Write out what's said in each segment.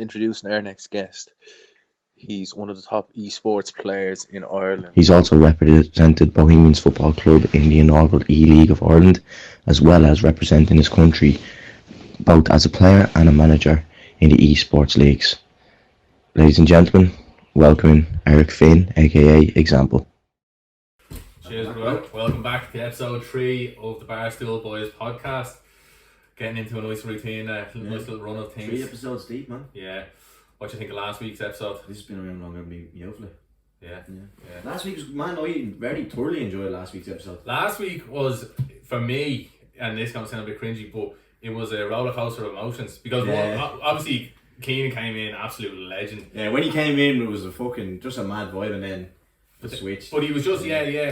introducing our next guest. He's one of the top esports players in Ireland. He's also represented Bohemians Football Club in the inaugural E-League of Ireland, as well as representing his country both as a player and a manager in the esports leagues. Ladies and gentlemen, welcoming Eric Finn, aka Example. Cheers, bro. Welcome back to episode 3 of the Barstool Boys podcast. Getting into a nice routine, nice little run of things. 3 episodes deep, man. Yeah. What do you think of last week's episode? This has been around longer than me, hopefully. Yeah. Last week was, man, I very thoroughly enjoyed last week's episode. Last week was, for me, and this can sound a bit cringy, but it was a roller coaster of emotions. Because obviously, Keenan came in, absolute legend. Yeah, when he came in, it was just a mad vibe, and then the switch. But he was just,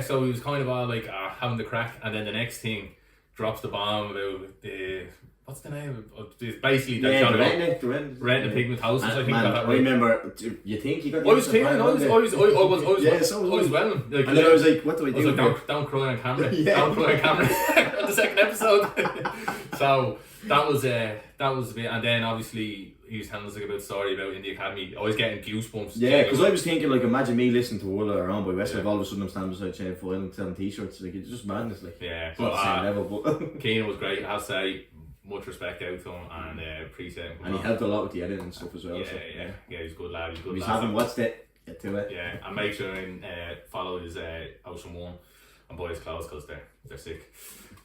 so he was kind of all like having the crack, and then the next thing drops the bomb about the, what's the name? It's basically the rent pigmentosis, I think. Man, got that I right. remember, you think you got the I was feeling, I was well. Like, and then I was like, what do I do? I was like, don't cry on camera. Yeah. Don't cry on camera. The second episode. So that was a bit, and then obviously he was telling us like about the story about in the academy. I was getting goosebumps. Yeah, because I was thinking, like, imagine me listening to All Around by West, all of a sudden I'm standing beside Shane Foyle and selling t-shirts. Like, it's just madness. Like, yeah, it's not the same level, but Keenan was great. I have to say, much respect out to him and appreciate him. And he helped a lot with the editing and stuff as well. Yeah, he's a good lad. He's having watched it to it. Yeah, and make sure and follow his Ocean One and buy his clothes because they're sick.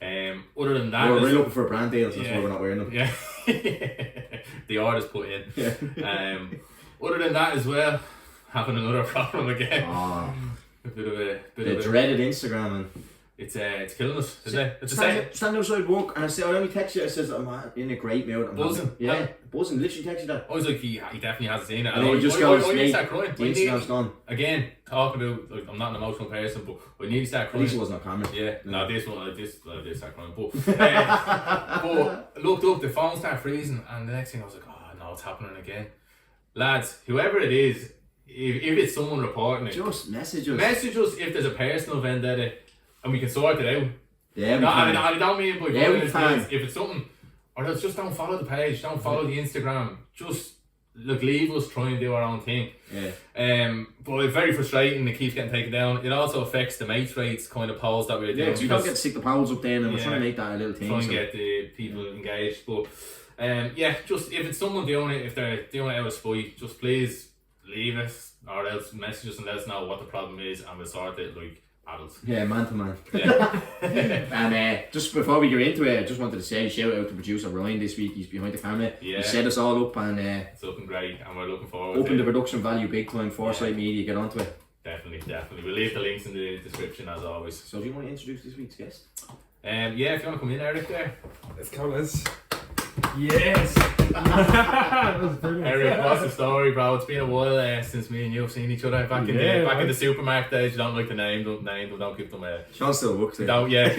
Other than that, we're really looking for brand deals. That's why we're not wearing them. Yeah, the artist put in. Yeah. Other than that as well, having another problem again. A bit of dreaded Instagram and. It's killing us, isn't it? It's stand outside work and I only text you. I says I'm in a great mood. I'm buzzing. Buzzing. Literally text you that. I was like, he definitely has seen it. And he just goes, I start crying. The Instagram's gone. Again, talking about, like, I'm not an emotional person, but I nearly start crying. At least it wasn't on camera. Yeah, no, this one, I did start crying. But looked up, the phone started freezing, and the next thing I was like, oh no, it's happening again. Lads, whoever it is, if it's someone reporting it, just message us. Message us if there's a personal vendetta. And we can sort it out. Yeah, I don't mean by if it's something, or else just don't follow the page, don't follow the Instagram. Just leave us try and do our own thing. Yeah. But it's very frustrating. It keeps getting taken down. It also affects the mates rates kind of polls that we're doing. Yeah, because you don't get to stick the polls up there, and we're trying to make that a little thing. Try and get the people engaged. But just if it's someone doing it, if they're doing it out of spite, just please leave us or else message us and let us know what the problem is, and we'll sort it like adults. Yeah, man to man. Yeah. And just before we get into it, I just wanted to say shout out to producer Ryan this week. He's behind the camera. Yeah. He set us all up and it's looking great, and we're looking forward open to the production value big time. Foresight Media, get onto it. Definitely. We'll leave the links in the description as always. So do you want to introduce this week's guest? If you want to come in, Eric, there. Let's go, Liz. Yes! That was brilliant. Eric, what's the story, bro? It's been a while since me and you have seen each other back in the supermarket days. You don't like to name them, don't give them a. Sean still works there. Don't, yeah.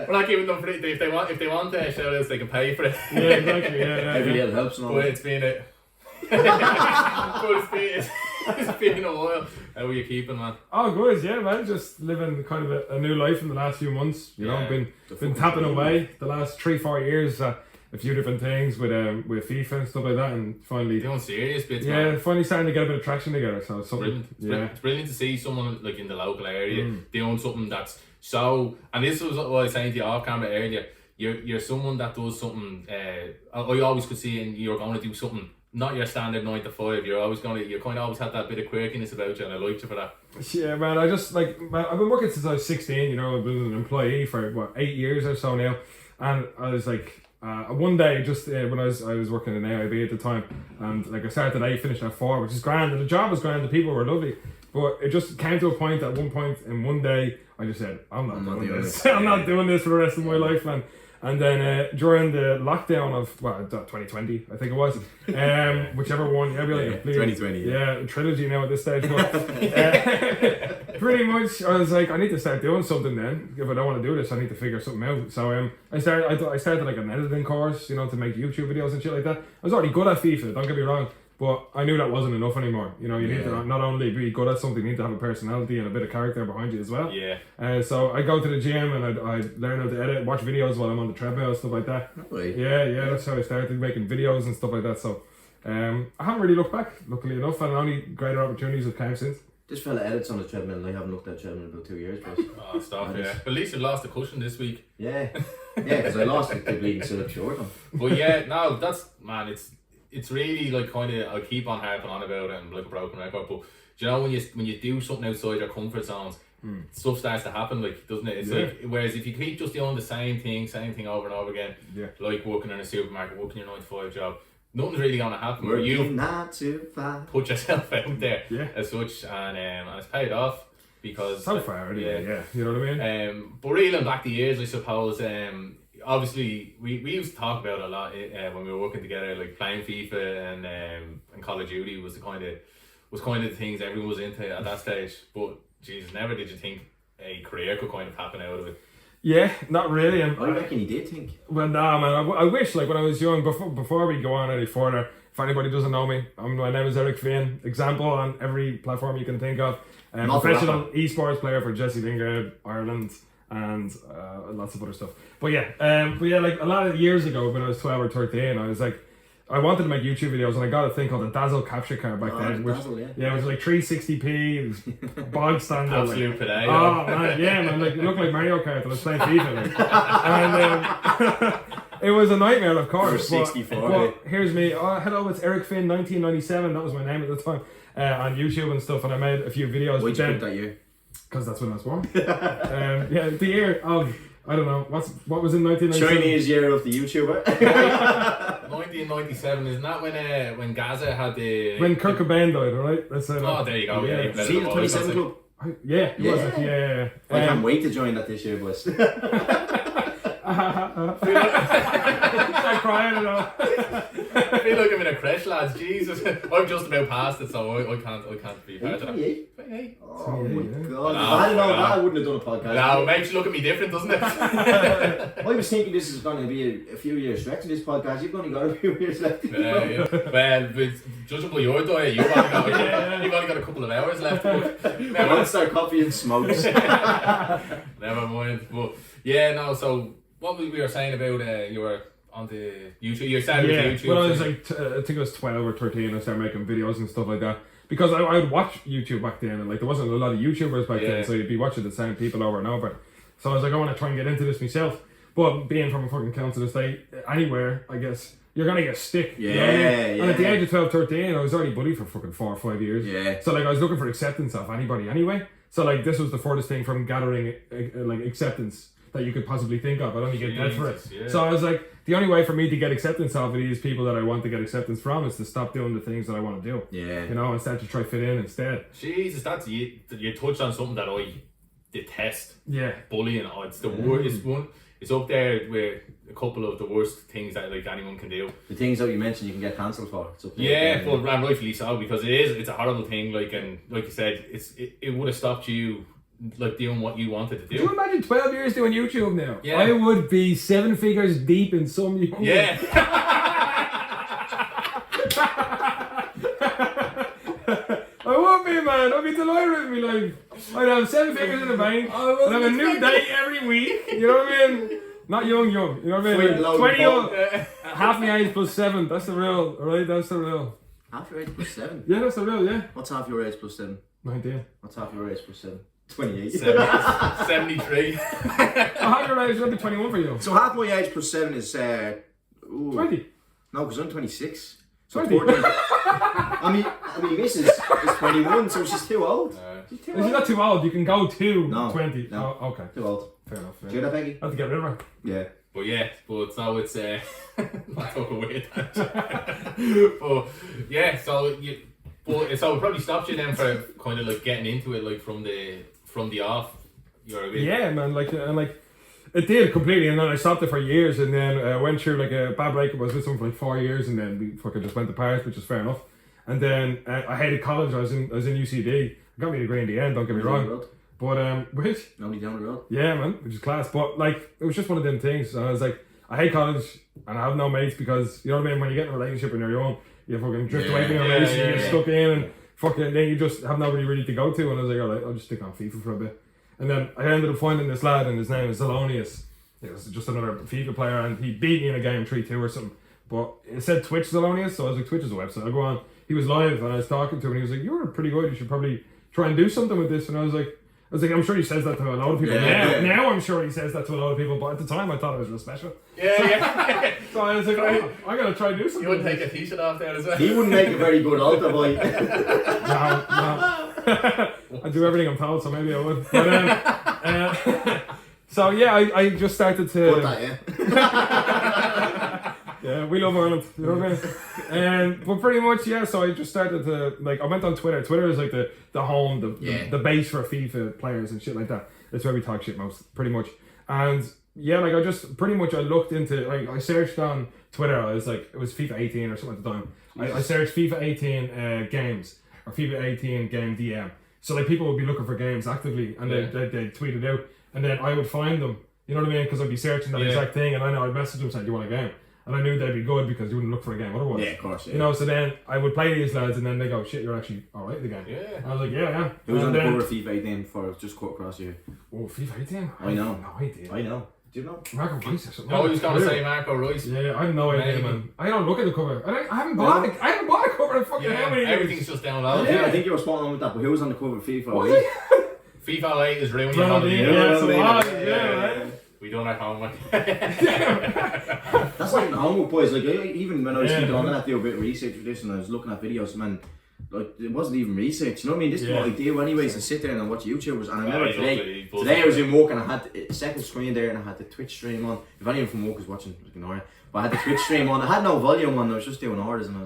We're not giving them free. If they want shout outs, they can pay for it. Yeah, exactly. Yeah. Every little helps and all. But it's been a. It's been a while. How are you keeping, man? Oh, good, yeah, man. Just living kind of a new life in the last few months. You know, been tapping away the last 3-4 years. A few different things with FIFA and stuff like that, and finally doing serious bits. Yeah, man. Finally starting to get a bit of traction together. So it's something. It's brilliant to see someone like in the local area doing something that's so. And this was what I was saying to you off camera earlier. You're someone that does something. I always could see, and you're going to do something. Not your standard 9 to 5. You kind of always had that bit of quirkiness about you, and I liked you for that. Yeah, man. I've been working since I was 16. You know, I've been an employee for 8 years or so now, and I was like, one day just when I was working in AIB at the time, and like I started at 8, finished at 4, which is grand, and the job was grand, the people were lovely, but it just came to a point at one point in one day I just said, I'm not doing this. I'm not doing this for the rest of my life, man. And then during the lockdown of 2020, I think it was, whichever one, 2020, yeah, trilogy now at this stage. But pretty much, I was like, I need to start doing something then. If I don't want to do this, I need to figure something out. So I started like an editing course, you know, to make YouTube videos and shit like that. I was already good at FIFA, don't get me wrong, But I knew that wasn't enough anymore. You know, you need to not only be good at something, you need to have a personality and a bit of character behind you as well. Yeah. So I go to the gym and I learn how to edit, watch videos while I'm on the treadmill and stuff like that. Yeah, that's how I started making videos and stuff like that. So I haven't really looked back, luckily enough, and only greater opportunities have come since. This fella edits on the treadmill and I haven't looked at the treadmill in about 2 years. But Oh, stop, yeah. But at least you lost the cushion this week. yeah, because I lost the bleeding syrup short on. But yeah, no, that's, man, it's really like kind of, I keep on harping on about it and like a broken record, but do you know when you do something outside your comfort zones, stuff starts to happen, like, doesn't it? It's like, whereas if you keep just doing the same thing over and over again, like working in a supermarket, working your 9 to 5 job, nothing's really gonna happen. Working You 9 to 5. put yourself out there as such, and it's paid off because So far, anyway, you know what I mean? but reeling back the years, I suppose, obviously we used to talk about it a lot when we were working together, like playing FIFA and Call of Duty was kind of the things everyone was into at that stage. But Jesus, never did you think a career could kind of happen out of it. Yeah, not really. I reckon he did think. Well, nah, man. I wish, like, when I was young, before we go on any further, if anybody doesn't know me, my name is Eric Finn. Example on every platform you can think of. Professional esports player for Jesse Lingard, Ireland, and lots of other stuff. But yeah, like a lot of years ago when I was 12 or 13, I was like, I wanted to make YouTube videos, and I got a thing called a Dazzle capture card back then. Which, it was like 360p, it was bog standard. Absolute potato. Oh man, like it looked like Mario Kart. I was playing FIFA, like. And it was a nightmare, of course. 64. But here's me. Oh, hello, it's Eric Finn, 1997. That was my name at the time on YouTube and stuff, and I made a few videos. Why'd you pick that year? Because that's when I was born. The year of, I don't know, what was in 1997? Chinese year of the YouTuber. 1997, isn't that when Gaza had the... When Kurt Cobain died, alright? Let's say that. Oh, there you go. Yeah. Yeah, See the 27 Club? Yeah, it was it. Yeah. I can't wait to join that this year, boys. I'm crying and all. I feel like I'm in a crash, lads. Jesus, I'm just about past it, so I can't be better. 28? 28. Oh my god! If I didn't know that, I wouldn't have done a podcast. No, it makes you look at me different, doesn't it? I was thinking this is going to be a few years stretch in this podcast. You've only got a few years left. Yeah. Well, judging by your diet, you've only got a couple of hours left. I want to start coffee and smokes. Never mind. But yeah, no. So what we were saying about you were on the YouTube. You started with YouTube. When I was like, I think I was 12 or 13, I started making videos and stuff like that. Because I would watch YouTube back then, and like there wasn't a lot of YouTubers back then, so you'd be watching the same people over and over. So I was like, I want to try and get into this myself. But being from a fucking council estate, anywhere, I guess, you're going to get stick. Yeah, you know what I mean? And at the age of 12, 13, I was already bullied for fucking 4 or 5 years. Yeah. So like I was looking for acceptance of anybody anyway. So like this was the furthest thing from gathering like acceptance that you could possibly think of. I'd only get dead for it. Yeah. So I was like, the only way for me to get acceptance of it is people that I want to get acceptance from is to stop doing the things that I want to do. Yeah. You know, and start to try fit in instead. Jesus, that's you touched on something that I detest. Yeah. Bullying. Oh, it's the worst one. It's up there with a couple of the worst things that like anyone can do. The things that you mentioned you can get cancelled for. It's up there. Yeah, but rightfully so, because it's a horrible thing. Like, and like you said, it would have stopped you like doing what you wanted to do. Can you imagine 12 years doing YouTube now? Yeah. I would be 7 figures deep in some YouTube. Yeah. I would be, man. I'd be delighted with my life. I'd have 7 figures in the bank. I'd have a new date every week. You know what I mean? Not young. You know what I mean? Like 20 young. Half my age plus 7. That's the real, right? That's the real. Half your age plus 7? Yeah, that's the real, yeah. What's half your age plus 7? 19. What's half your age plus 7? 28. 73. Half your age would be 21 for you. So half my age plus 7 is 20. No, because I'm 26. So 20. 14. I mean, missus is 21, so she's too old. She's too She's old. not too old. You can go to No, 20. no. Oh, okay. Too old. Fair enough. Do you hear that, Peggy? I have to get rid of her. Yeah. But yeah, so it's I took a weird but yeah, so it probably stopped you then for kind of like getting into it like from the off. You're a bit... Yeah, man. Like it did completely, and then I stopped it for years, and then went through like a bad breakup. I was with someone for like 4 years, and then we fucking just went apart, which is fair enough. And then I hated college. I was in UCD. I got me a degree in the end. Don't get me wrong. But which? Nobody down the road. Yeah, man, which is class. But like, it was just one of them things. And I was like, I hate college, and I have no mates because you know what I mean. When you get in a relationship and you're young, you fucking drift away from your race and you get stuck in and fucking then you just have nobody really to go to. And I was like, alright, I'll just stick on FIFA for a bit. And then I ended up finding this lad, and his name is Zelonius. It was just another FIFA player, and he beat me in a game 3-2 or something. But it said Twitch Zelonius, so I was like, Twitch is a website. I go on. He was live, and I was talking to him, and he was like, "You're pretty good. You should probably try and do something with this." And I was like, I'm sure he says that to a lot of people. Now I'm sure he says that to a lot of people, but at the time I thought it was real special. Yeah. So I was like, oh, I gotta try and do something. You wouldn't take a t-shirt off there as well. He wouldn't make a very good altar boy. No. I do everything I'm told, so maybe I would. But, so yeah, I just started to. Put that, Yeah, we love Ireland, you know what I mean? But pretty much, yeah, so I just started to, like, I went on Twitter. Twitter is like the home, the base for FIFA players and shit like that. It's where we talk shit most, pretty much. And yeah, like, I just, pretty much, I looked into, like, I searched on Twitter, I was like, it was FIFA 18 or something at the time. I searched FIFA 18 games, or FIFA 18 game DM. So, like, people would be looking for games actively, and they'd tweet it out, and then I would find them, you know what I mean? Because I'd be searching that exact thing, and I know I'd message them saying, "Do you want a game?" And I knew they'd be good because you wouldn't look for a game otherwise. Yeah, of course. Yeah. You know, so then I would play these lads and then they go, "Shit, you're actually alright at the game." Yeah. And I was like, yeah. Who was on the cover of FIFA 18 for just cut across here? Oh, FIFA 18? I know. No idea. I know. Do you know? Marco Reus or something. I was going to say Marco Reus. Yeah, I have no idea, man. I don't look at the cover. I haven't bought a cover in fucking how many years? Everything's just down low. Yeah, I think you were spot on with that, but who was on the cover of FIFA? Was he? FIFA 8 is ruining your Ronaldinho, holiday. yeah, right? We done our homework. That's like the homework, boys. Like, even when I was thinking, I'm gonna have to do a bit of research for this, and I was looking at videos, man, like, it wasn't even research, you know what I mean? This is what I do anyways, I sit there and I watch YouTubers, and I remember today I was in work and I had a second screen there and I had the Twitch stream on. If anyone from work was watching, ignore it. But I had the Twitch stream on, I had no volume on, I was just doing orders, and I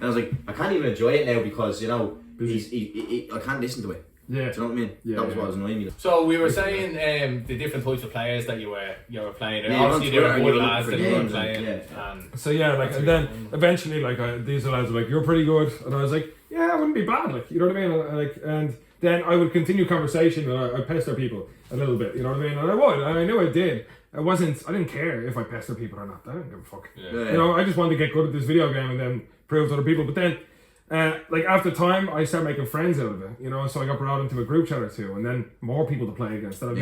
was like, I can't even enjoy it now because, you know, I can't listen to it. Yeah. Do you know what I mean? Yeah, that was what was annoying me. So we were saying the different types of players that you were playing. Yeah, obviously they were Twitter, good you lads look that for you were games, playing. yeah. So yeah, like, and then eventually, like, these lads were like, "You're pretty good," and I was like, "Yeah, I wouldn't be bad," like, you know what I mean? And then I would continue conversation and I'd pester people a little bit, you know what I mean? And I would, and I knew I did. I didn't care if I pester people or not. I didn't give a fuck. Yeah. You know, I just wanted to get good at this video game and then prove to other people. But then, like, after time, I started making friends out of it, you know, so I got brought into a group chat or two, and then more people to play against that I've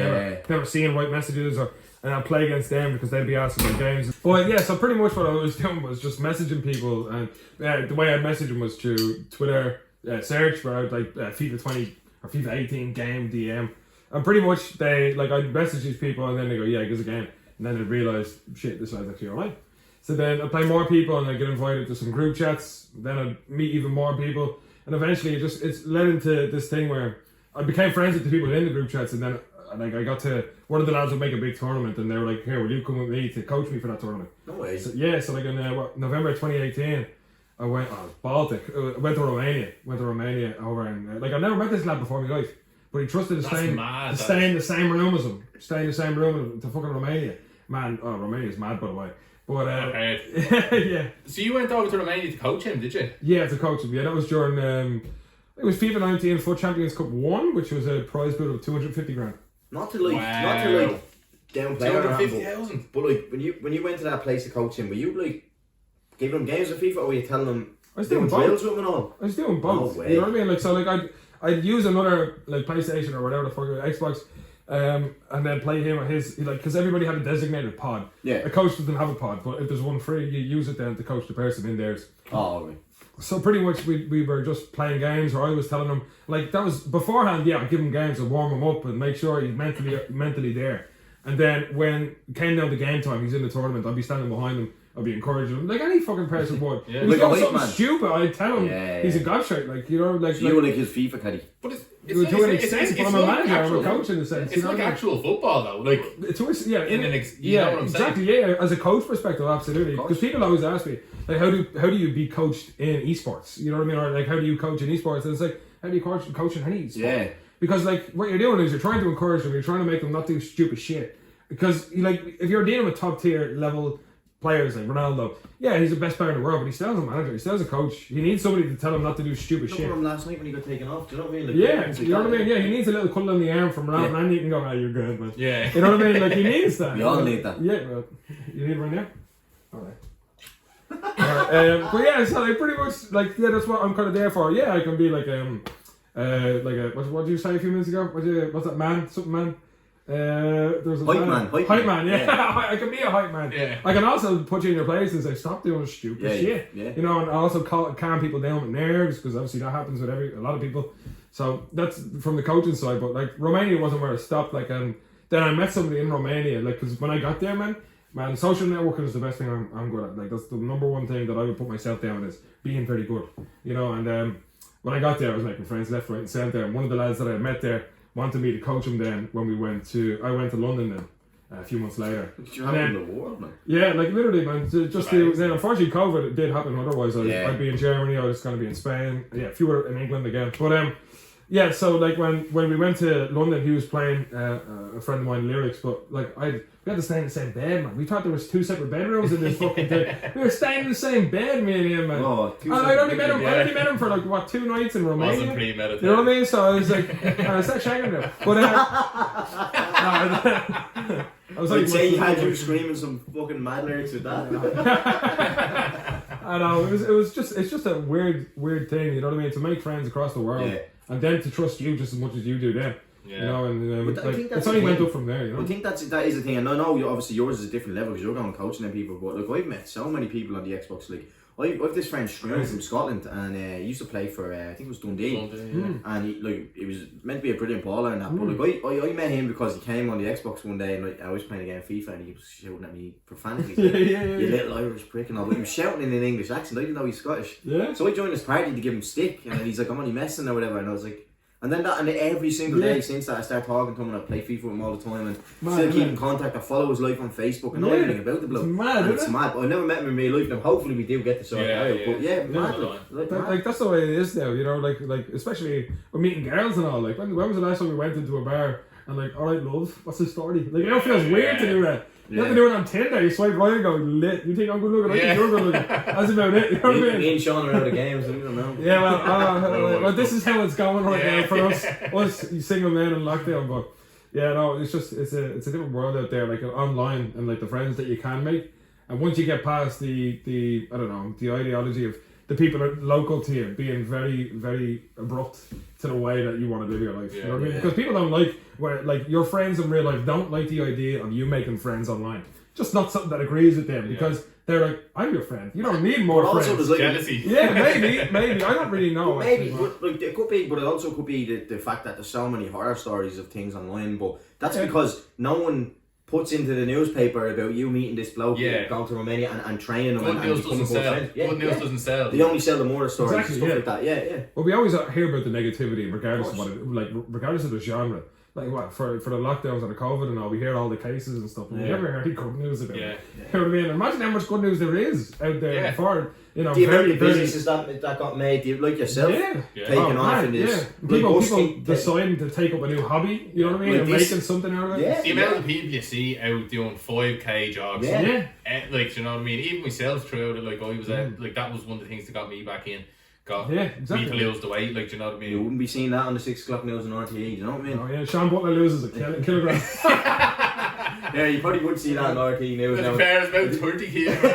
never seen write messages, and I'd play against them because they'd be asking about games. But yeah, so pretty much what I was doing was just messaging people, and the way I'd message them was through Twitter, search for like FIFA 20 or FIFA 18 game DM, and pretty much I'd message these people, and then they go, "Yeah, give us a game," and then I'd realise, shit, this guy's actually alright. So then I'd play more people and I'd get invited to some group chats. Then I'd meet even more people. And eventually it's led into this thing where I became friends with the people in the group chats. And then I got to, one of the lads would make a big tournament and they were like, "Here, will you come with me to coach me for that tournament?" No way. So, yeah, so like in November 2018, I went, Baltic. I went to Romania over in, like, I've never met this lad before in my life. But he trusted to stay in the same room as him. Stay in the same room to fucking Romania. Man, Romania's mad, by the way. But yeah. So you went over to Romania to coach him, did you? Yeah, to coach him. Yeah, that was during it was FIFA 19 Foot Champions Cup 1, which was a prize pool of 250 grand. Not to downplay 250,000. But like when you went to that place to coach him, were you like giving him games of FIFA, or were you telling him I was doing drills both. with him and all? I was doing both. No way. You know what I mean? Like, so like I'd use another like PlayStation or whatever the fuck, Xbox. And then play him at his, like, because everybody had a designated pod. Yeah. A coach doesn't have a pod, but if there's one free, you use it then to coach the person in theirs. Oh, right. So pretty much we were just playing games, or I was telling him, like, that was beforehand. Yeah, I'd give him games and warm him up and make sure he's mentally there. And then when it came down to game time, he's in the tournament, I'd be standing behind him. I'd be encouraging him, like any fucking person would. Yeah. If he's Like doing a something man. stupid, I'd tell him he's a gobshite, like, you know, like. So you were like his FIFA caddy. But To an extent, but I'm a manager, I'm a coach in a sense. It's like actual football though, like yeah, you know what I'm exactly. saying? Yeah, as a coach perspective, absolutely. Because people always ask me, like, how do you be coached in esports? You know what I mean? Or like, how do you coach in esports? And it's like, how do you coach in any sport? Yeah. Because like, what you're doing is you're trying to encourage them. You're trying to make them not do stupid shit. Because like, if you're dealing with top tier level players like Ronaldo, yeah, he's the best player in the world, but he still has a manager, he still has a coach. He needs somebody to tell him not to do stupid shit. Look at him last night when he got taken off. Do you know what I mean? Like, Yeah, you know what I mean? Yeah, he needs a little cuddle on the arm from Ronaldo, and you can go, "Oh, you're good, man." Yeah. You know what I mean? Like, he needs that. We all need that. Yeah, well, you need one now? Alright. But yeah, so like pretty much like yeah, that's what I'm kind of there for. Yeah, I can be like a what did you say a few minutes ago? What's that man? Something man. There's a hype man. Yeah, I can be a hype man. Yeah. I can also put you in your place and say stop doing stupid shit. Yeah. You know, and I also calm people down with nerves because obviously that happens with a lot of people. So that's from the coaching side. But like Romania wasn't where I stopped. Like then I met somebody in Romania. Like because when I got there, man, social networking is the best thing I'm good at. Like that's the number one thing that I would put myself down is being very good. You know, and when I got there, I was making friends left, right, and centre. And one of the lads that I met there wanted me to coach him. Then when I went to London then a few months later. You in the world, man. Yeah, like literally, man. Then unfortunately, COVID did happen. Otherwise, I'd be in Germany. I was going to be in Spain. Yeah, a few were in England again. But yeah. So like when we went to London, he was playing a friend of mine, lyrics. But like we had to stay in the same bed, man. We thought there was 2 separate bedrooms in this fucking thing. We were staying in the same bed, me and him, man. And I only met him for like what 2 nights in Romania. Wasn't premeditated. You know what I mean? So I was like, I started shagging him. But I was like, I'd say he had you screaming some fucking mad lyrics with that. I know it's just a weird thing. You know what I mean? To make friends across the world, and then to trust you just as much as you do them. Yeah. You know, and But I think that's it's only the went thing. up from there. You know? I think that is the thing, and I know obviously yours is a different level because you're going coaching them people. But like I've met so many people on the Xbox League. I've this friend Struan from Scotland, and he used to play for I think it was Dundee, and he was meant to be a brilliant baller and that. But like I met him because he came on the Xbox one day, and like, I was playing a game of FIFA, and he was shouting at me profanity. You little Irish prick, and all. But he was shouting in an English accent. I didn't know he's Scottish. Yeah. So I joined his party to give him stick, and then he's like, "I'm only messing or whatever," and I was like. And then every single day since that I started talking to him and I play FIFA with him all the time and still keep in contact. I follow his life on Facebook and know everything about the bloke. It's mad. But I never met him in real life. Now hopefully we do get to sort it out. But mad. Like that's the way it is now. You know, like especially with meeting girls and all. Like when was the last time we went into a bar and like, all right, love, what's the story? Like it feels weird to do that. You have to do it on Tinder. You swipe right and go lit. You think I'm good looking? I think you're good looking. That's about it. You know what I mean? Me and Sean are out of games. I don't know. Yeah, well, this is how it's going right now for us single men in lockdown. But yeah, no, it's a different world out there, like online and like the friends that you can make. And once you get past the I don't know, the ideology of the people that are local to you being very, very abrupt to the way that you want to live your life. You know what I mean? Because people don't like your friends in real life don't like the idea of you making friends online. Just not something that agrees with them because they're like, I'm your friend. You don't need more friends. Also, like, jealousy. Yeah, maybe. I don't really know. Maybe, but like, it could be, but it also could be the fact that there's so many horror stories of things online. But that's because no one puts into the newspaper about you meeting this bloke, going to Romania and training him. Good news doesn't sell. Good news doesn't sell. They only sell the murder stories and stuff like that. Yeah. Well, we always hear about the negativity, regardless of what regardless of the genre. Like what for the lockdowns and the COVID and all, we hear all the cases and stuff. But we never hear any good news about it. You know what I mean? Imagine how much good news there is out there for the amount of businesses that got made, like yourself, taking off in this. People deciding to take up a new hobby. You know what I mean? And making something out of it. The amount of people you see out doing 5k jobs. Like, you know what I mean? Even myself throughout it, like I was like that was one of the things that got me back in. Me to lose the weight, like, do you know what I mean? You wouldn't be seeing that on the 6 o'clock news on RTE, do you know what I mean? Oh yeah, Sean Butler loses a kilogram. Yeah, you probably would see that on RTE news now. The fair is about 30 kilograms.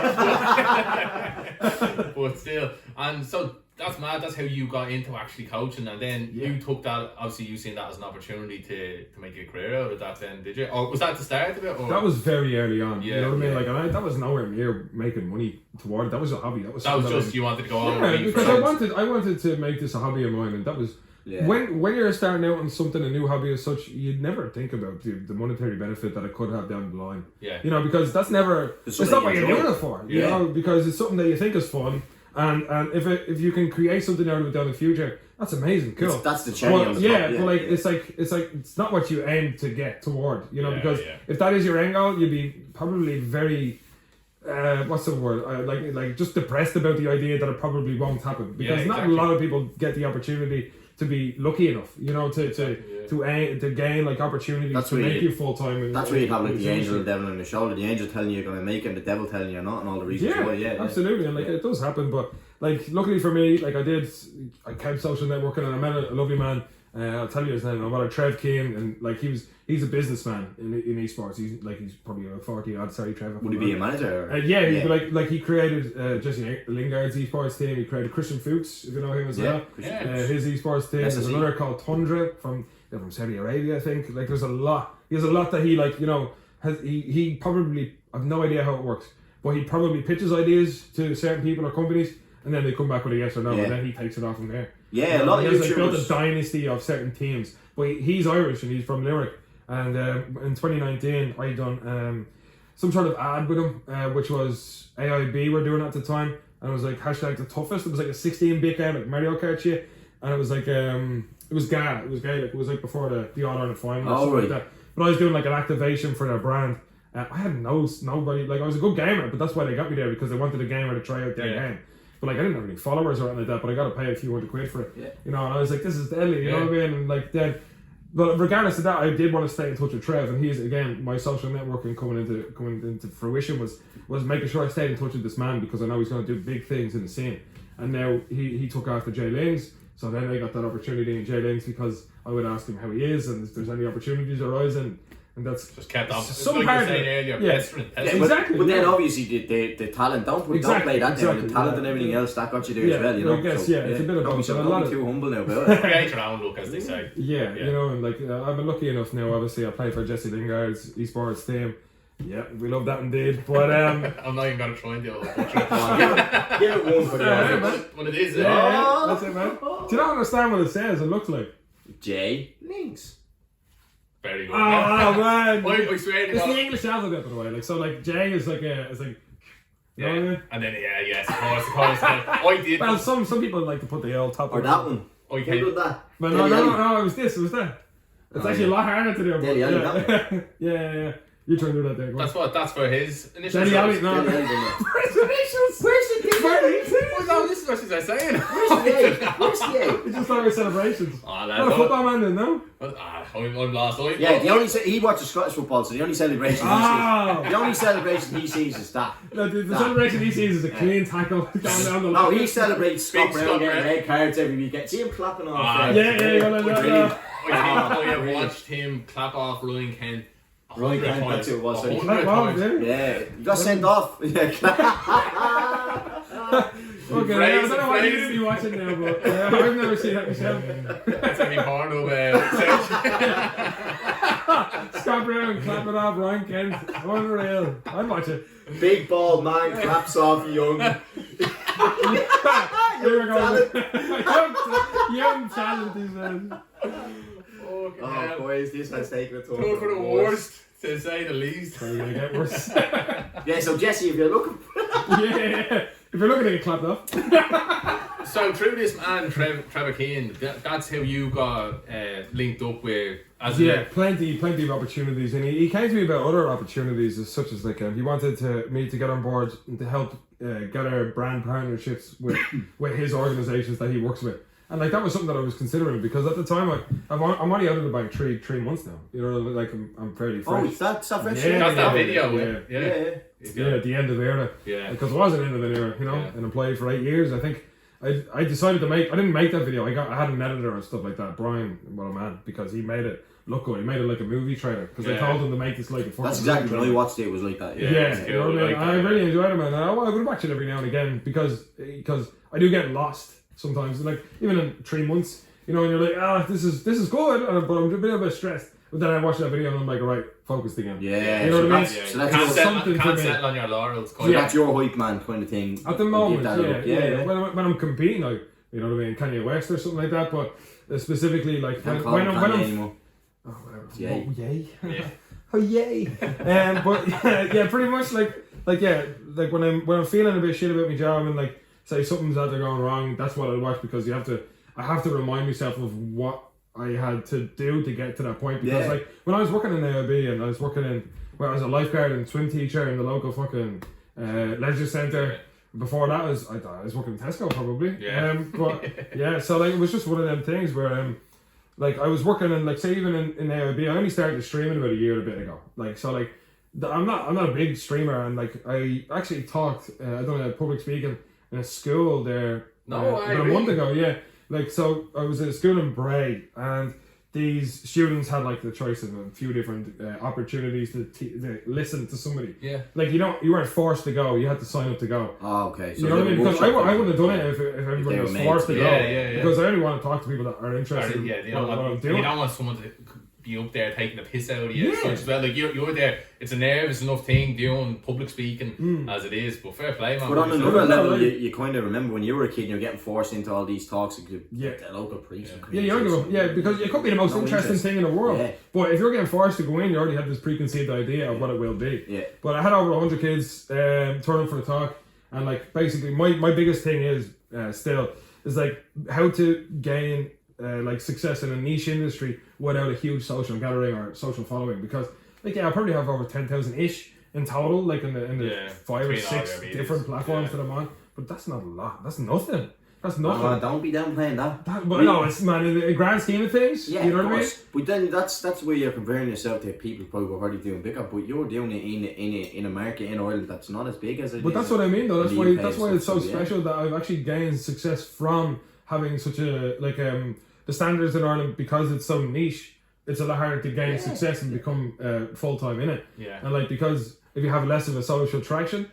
But still, and so that's mad. That's how you got into actually coaching, and then you took that. Obviously, you seen that as an opportunity to make a career out of that. Then did you? Or was that the start of it? Or? That was very early on. You know what I mean? Like, that was nowhere near making money toward. That was a hobby. That was just you wanted to go on. Yeah, because I wanted to make this a hobby of mine, and that was. When you're starting out on something, a new hobby as such, you'd never think about the monetary benefit that it could have down the line. You know, because that's never. It's not what you're doing it for. You know, because it's something that you think is fun. And if you can create something out of it down the future, that's amazing, cool. That's the cherry on the top. But like it's not what you aim to get toward, you know, because if that is your end goal, you'd be probably very what's the word? Like just depressed about the idea that it probably won't happen because not a lot of people get the opportunity to be lucky enough, you know, to gain like opportunities to make you full time. That's where you have like the angel and the devil on the shoulder. The angel telling you you're gonna make it, and the devil telling you you're not, and all the reasons why. Absolutely, and like it does happen. But like luckily for me, like I kept social networking, and I met a lovely man, I'll tell you his name. My brother Trev came, and like he's a businessman in esports. He's probably about 40 odd. Sorry, Trev. Would he be a manager? Yeah, like he created Jesse Lingard's esports team. He created Christian Fuchs, if you know him as well. His esports team. There's another called Tundra from Saudi Arabia, I think. Like there's a lot. He has a lot that he like has. He probably, I've no idea how it works, but he probably pitches ideas to certain people or companies, and then they come back with a yes or no, and then he takes it off from there. Yeah, a lot of YouTubers. He built a dynasty of certain teams, but he's Irish and he's from Limerick. And in 2019, I done some sort of ad with him, which was AIB were doing at the time, and it was like hashtag the toughest. It was like a 16-bit game, like Mario Kart shit, and it was like it was Gaelic. It was like before the All Ireland final or something like that. But I was doing like an activation for their brand. I had nobody. Like I was a good gamer, but that's why they got me there, because they wanted a gamer to try out their game. But like I didn't have any followers or anything like that, but I got to pay a few £100 for it. And I was like, this is deadly, you know what I mean? And like then, but regardless of that, I did want to stay in touch with Trev, and he's again my social networking coming into fruition was making sure I stayed in touch with this man, because I know he's going to do big things in the scene. And now he took after Jay Lings, so then I got that opportunity in Jay Lings, because I would ask him how he is and if there's any opportunities arising. And that's just kept on. Some like part you were saying earlier, pestering. Exactly. But then obviously the talent, don't play that down. The talent and everything else that got you there as well. You know. I guess it's a bit of both. Don't be too humble now about it. Create your own look, as they say. Yeah, you know, and like I've been lucky enough now. Obviously, I play for Jesse Lingard's esports team. Yeah, we love that indeed. But I'm not even gonna try and do it. Give it one for the When it is, that's it, man. Do you not understand what it says? It looks like Jay Links. Very good. Oh man! I swear to it's God. the English alphabet, by the way. Like so, like J is like you know what I mean? And then yes, of course. I did. Well, some people like to put the L top. Or that one. I Who did that? But no, it was that. It's actually a lot harder to do. Yeah. You try to do that there. That's for his initial. Danny Ali, no. Where's the Oh, this is what she's saying. Where's the A? It's just like our celebrations. Oh, Not a football man then, no? I'm lost. Yeah, he watches Scottish football, so the only celebration he sees is that. No, the celebration he sees is a clean tackle going down the line. No, he celebrates Scott Brown getting red cards every weekend. See him clapping off. Yeah. I have watched him clap off Ryan Kent. Ryan Kent, that's who it was. Yeah, he got sent off. Okay, I don't know why you didn't be watching now, but I've never seen that myself. That's a big porno section. Scott Brown clapping off Ryan Kent. Unreal. I'd watch it. Big bald man claps off young. Young talent, he says. Oh, boys, this has taken a turn for the worst, to say the least. It's gonna get worse. Yeah, so Jesse, if you're looking if you're looking to get clapped off. So through this man, Trevor Keane, that's how you got linked up with. Plenty of opportunities, and he came to me about other opportunities, such as like he wanted me to get on board and to help get our brand partnerships with his organisations that he works with. And like that was something that I was considering, because at the time I'm only out of the bank 3 months now. You know, like I'm fairly fresh. Oh, that's that fresh. That's that video. Yeah, at the end of the era. Yeah. Because it was an end of an era, you know, an employee for 8 years. I think I decided to I didn't make that video. I had an editor and stuff like that, Brian, what a man, because he made it look good. He made it like a movie trailer, because I told him to make this like a. That's exactly when I watched it. It was like that. Yeah, you know what I mean. I really enjoyed it, man. I would watch it every now and again, because I do get lost sometimes. Like even in 3 months, you know, and you're like, this is good, but I'm a bit stressed. But then I watch that video and I'm like, alright, focused again. Yeah, you know what I mean? So that's can't settle on your laurels. So that's your hype man kind of thing. At the moment, yeah. When I'm competing, like, you know what I mean, Kanye West or something like that, but specifically like when I'm yay. Oh yay. But yeah, pretty much like when I'm feeling a bit shit about my job and like say something's out there going wrong, that's what I watch, because I have to remind myself of what I had to do to get to that point. Because like when I was working in AIB and I was working I was a lifeguard and swim teacher in the local fucking leisure centre. Before that, I was working in Tesco probably. But yeah, so like it was just one of them things where like I was working in, like, say even in AIB, I only started streaming about a year and a bit ago. Like, so like I'm not a big streamer, and like I actually talked I done a public speaking in a school there about a month ago. Yeah, Like, so I was at a school in Bray, and these students had like the choice of a few different opportunities to listen to somebody. Yeah. Like, you weren't forced to go, you had to sign up to go. Oh, okay. So you know what I mean? Because I wouldn't have done it if everybody was forced to go. Yeah. Because I only want to talk to people that are interested in you what I'm doing. You don't want someone to be up there taking the piss out of you. Yeah. So it's well, like you're there. It's a nervous enough thing doing public speaking as it is. But fair play, man. But on another level, you kind of remember when you were a kid and you're getting forced into all these talks. The local priest. Because it could be the most interesting thing in the world. Yeah. But if you're getting forced to go in, you already have this preconceived idea of what it will be. Yeah. But I had over 100 kids turn up for the talk, and like basically my biggest thing is like how to gain like success in a niche industry without a huge social gathering or social following, because like I probably have over 10,000 ish in total, like in the 5 or 6 different platforms that I'm on, but that's not a lot. That's nothing. That's nothing. Oh, don't be downplaying that. But no, it's man in the grand scheme of things. Yeah, you know of what I mean. But then that's where you're comparing yourself to people probably who are already doing bigger. But you're doing it in a market in Ireland that's not as big as it is. But that's what I mean, though. That's why it's so special that I've actually gained success from having such a the standards in Ireland, because it's so niche. It's a lot harder to gain success and become full time in it. Yeah. And like, because if you have less of a social traction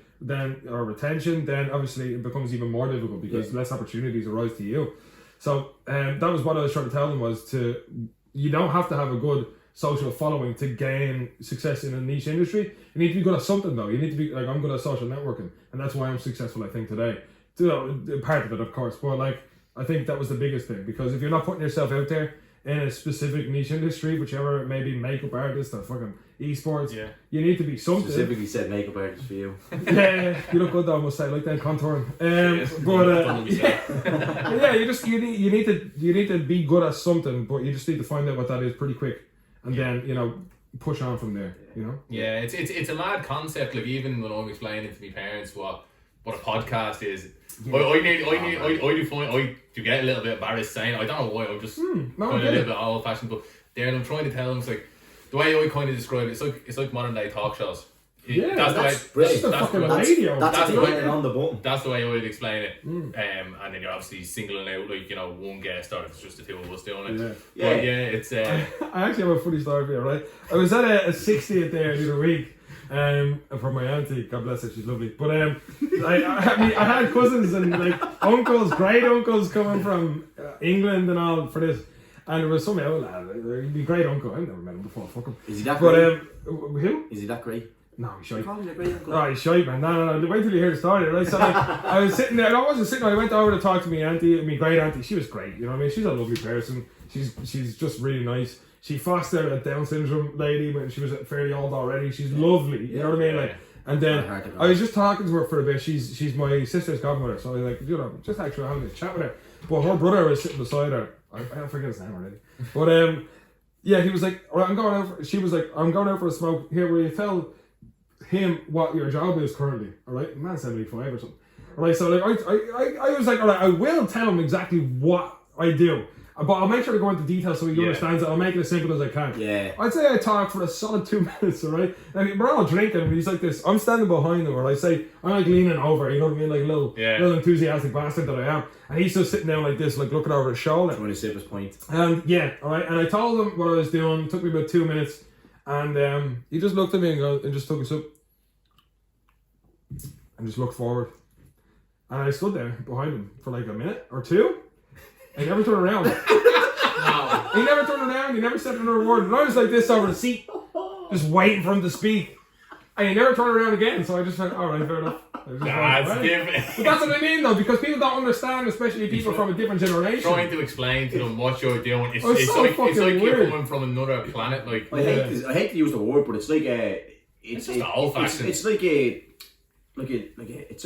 or retention, then obviously it becomes even more difficult because less opportunities arise to you. So that was what I was trying to tell them, was you don't have to have a good social following to gain success in a niche industry. You need to be good at something, though. You need to be like, I'm good at social networking, and that's why I'm successful, I think, today. Part of it, of course, but like, I think that was the biggest thing, because if you're not putting yourself out there in a specific niche industry, whichever it may be, makeup artist or fucking esports, you need to be something. Specifically said makeup artist for you. Yeah, you look good though, I must say. I like that contouring. You need to be good at something, but you just need to find out what that is pretty quick, and then push on from there. Yeah, it's a mad concept. Like, even when I'm explaining to my parents what a podcast is. I do get a little bit embarrassed saying it. I don't know why. I'm just a little bit old fashioned, but then I'm trying to tell them, it's like the way I kind of describe it. It's like modern day talk shows. That's brilliant. That's the button. That's the way I would explain it. And then you're obviously singling out one guest, or if it's just the two of us doing it. It's. I actually have a funny story for you, right? I was at a 60th there the other week. For my auntie, God bless her, she's lovely. But I had cousins and like uncles, great uncles coming from England and all for this, and there was some old lad, he'd be great uncle. I've never met him before. Fuck him. Is he that great? Who? Is he that great? No, he's shite. Probably a great uncle. Oh, he's shite, man. No. Wait till you hear the story, right? So like, I was sitting there. I wasn't sitting there. I went over to talk to my great auntie. She was great. You know what I mean? She's a lovely person. She's just really nice. She fostered a Down syndrome lady when she was fairly old already. She's lovely, you know what I mean? Like, and then I was just talking to her for a bit. She's my sister's godmother, so I was like, just actually having a chat with her. But her brother was sitting beside her. I forget his name already. But he was like, all right, I'm going out. She was like, I'm going out for a smoke. Here, will you tell him what your job is currently? All right, man's 75 or something. All right, so like I was like, all right, I will tell him exactly what I do. But I'll make sure to go into detail so he understands it. I'll make it as simple as I can. Yeah. I'd say I talk for a solid 2 minutes, alright? And we're all drinking, and he's like this. I'm standing behind him, or I say, I'm like leaning over, you know what I mean? Like a little enthusiastic bastard that I am. And he's just sitting down like this, like looking over his shoulder. Trying to sip his point. And alright. And I told him what I was doing. It took me about 2 minutes. And he just looked at me and just took a sip. And just looked forward. And I stood there behind him for like a minute or two. He never turned around. He never turned around. He never said another word. And I was like this over the seat, just waiting for him to speak. And he never turned around again. So I just went, all right, fair enough. That's different. But that's what I mean, though, because people don't understand, especially people from a different generation. Trying to explain to them what you're doing. It's like you're coming from another planet. Like, I hate to use the word, but it's like it's just old fashioned. It's like it's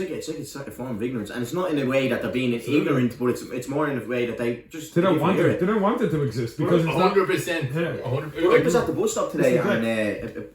like a form of ignorance, and it's not in a way that they're being ignorant, but it's more in a way that they just don't want it. They don't want it to exist because 100%. I was at the bus stop today, and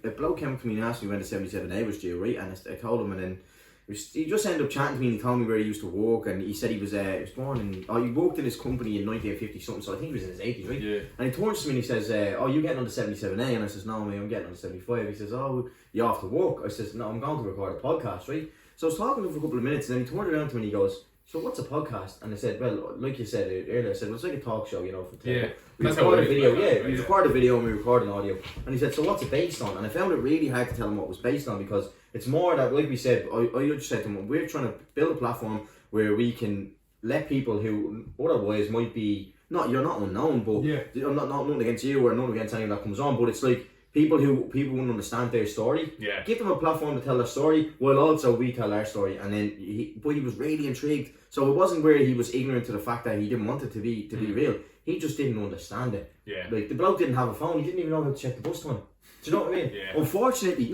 a bloke came to me and asked me when the 77A was due, right? And I told him, and then he just ended up chatting to me, and he told me where he used to work, and he said he was born in he worked in his company in 1950 something, so I think he was in his 80s, right? Yeah. And he turns to me and he says, you getting on the 77A? And I says, no, mate, I'm getting on the 75. He says, oh, you off to work? I says, no, I'm going to record a podcast, right? So I was talking to him for a couple of minutes, and then he turned around to me and he goes, so what's a podcast? And I said, well, like you said earlier, I said, well, it's like a talk show, you know, for Yeah. we That's record how a it video, is, we record a video and we record an audio. And he said, so what's it based on? And I found it really hard to tell him what it was based on, because it's more that, like we said, I just said to him, we're trying to build a platform where we can let people who otherwise might be, you're not unknown, but I'm not nothing against you or nothing against anyone that comes on, but it's like, people wouldn't understand their story. Yeah. Give them a platform to tell their story, while also we tell our story. And then he was really intrigued. So it wasn't where he was ignorant to the fact that he didn't want it to be real. He just didn't understand it. Yeah. Like, the bloke didn't have a phone. He didn't even know how to check the bus time. Do you know what I mean? Yeah. Unfortunately,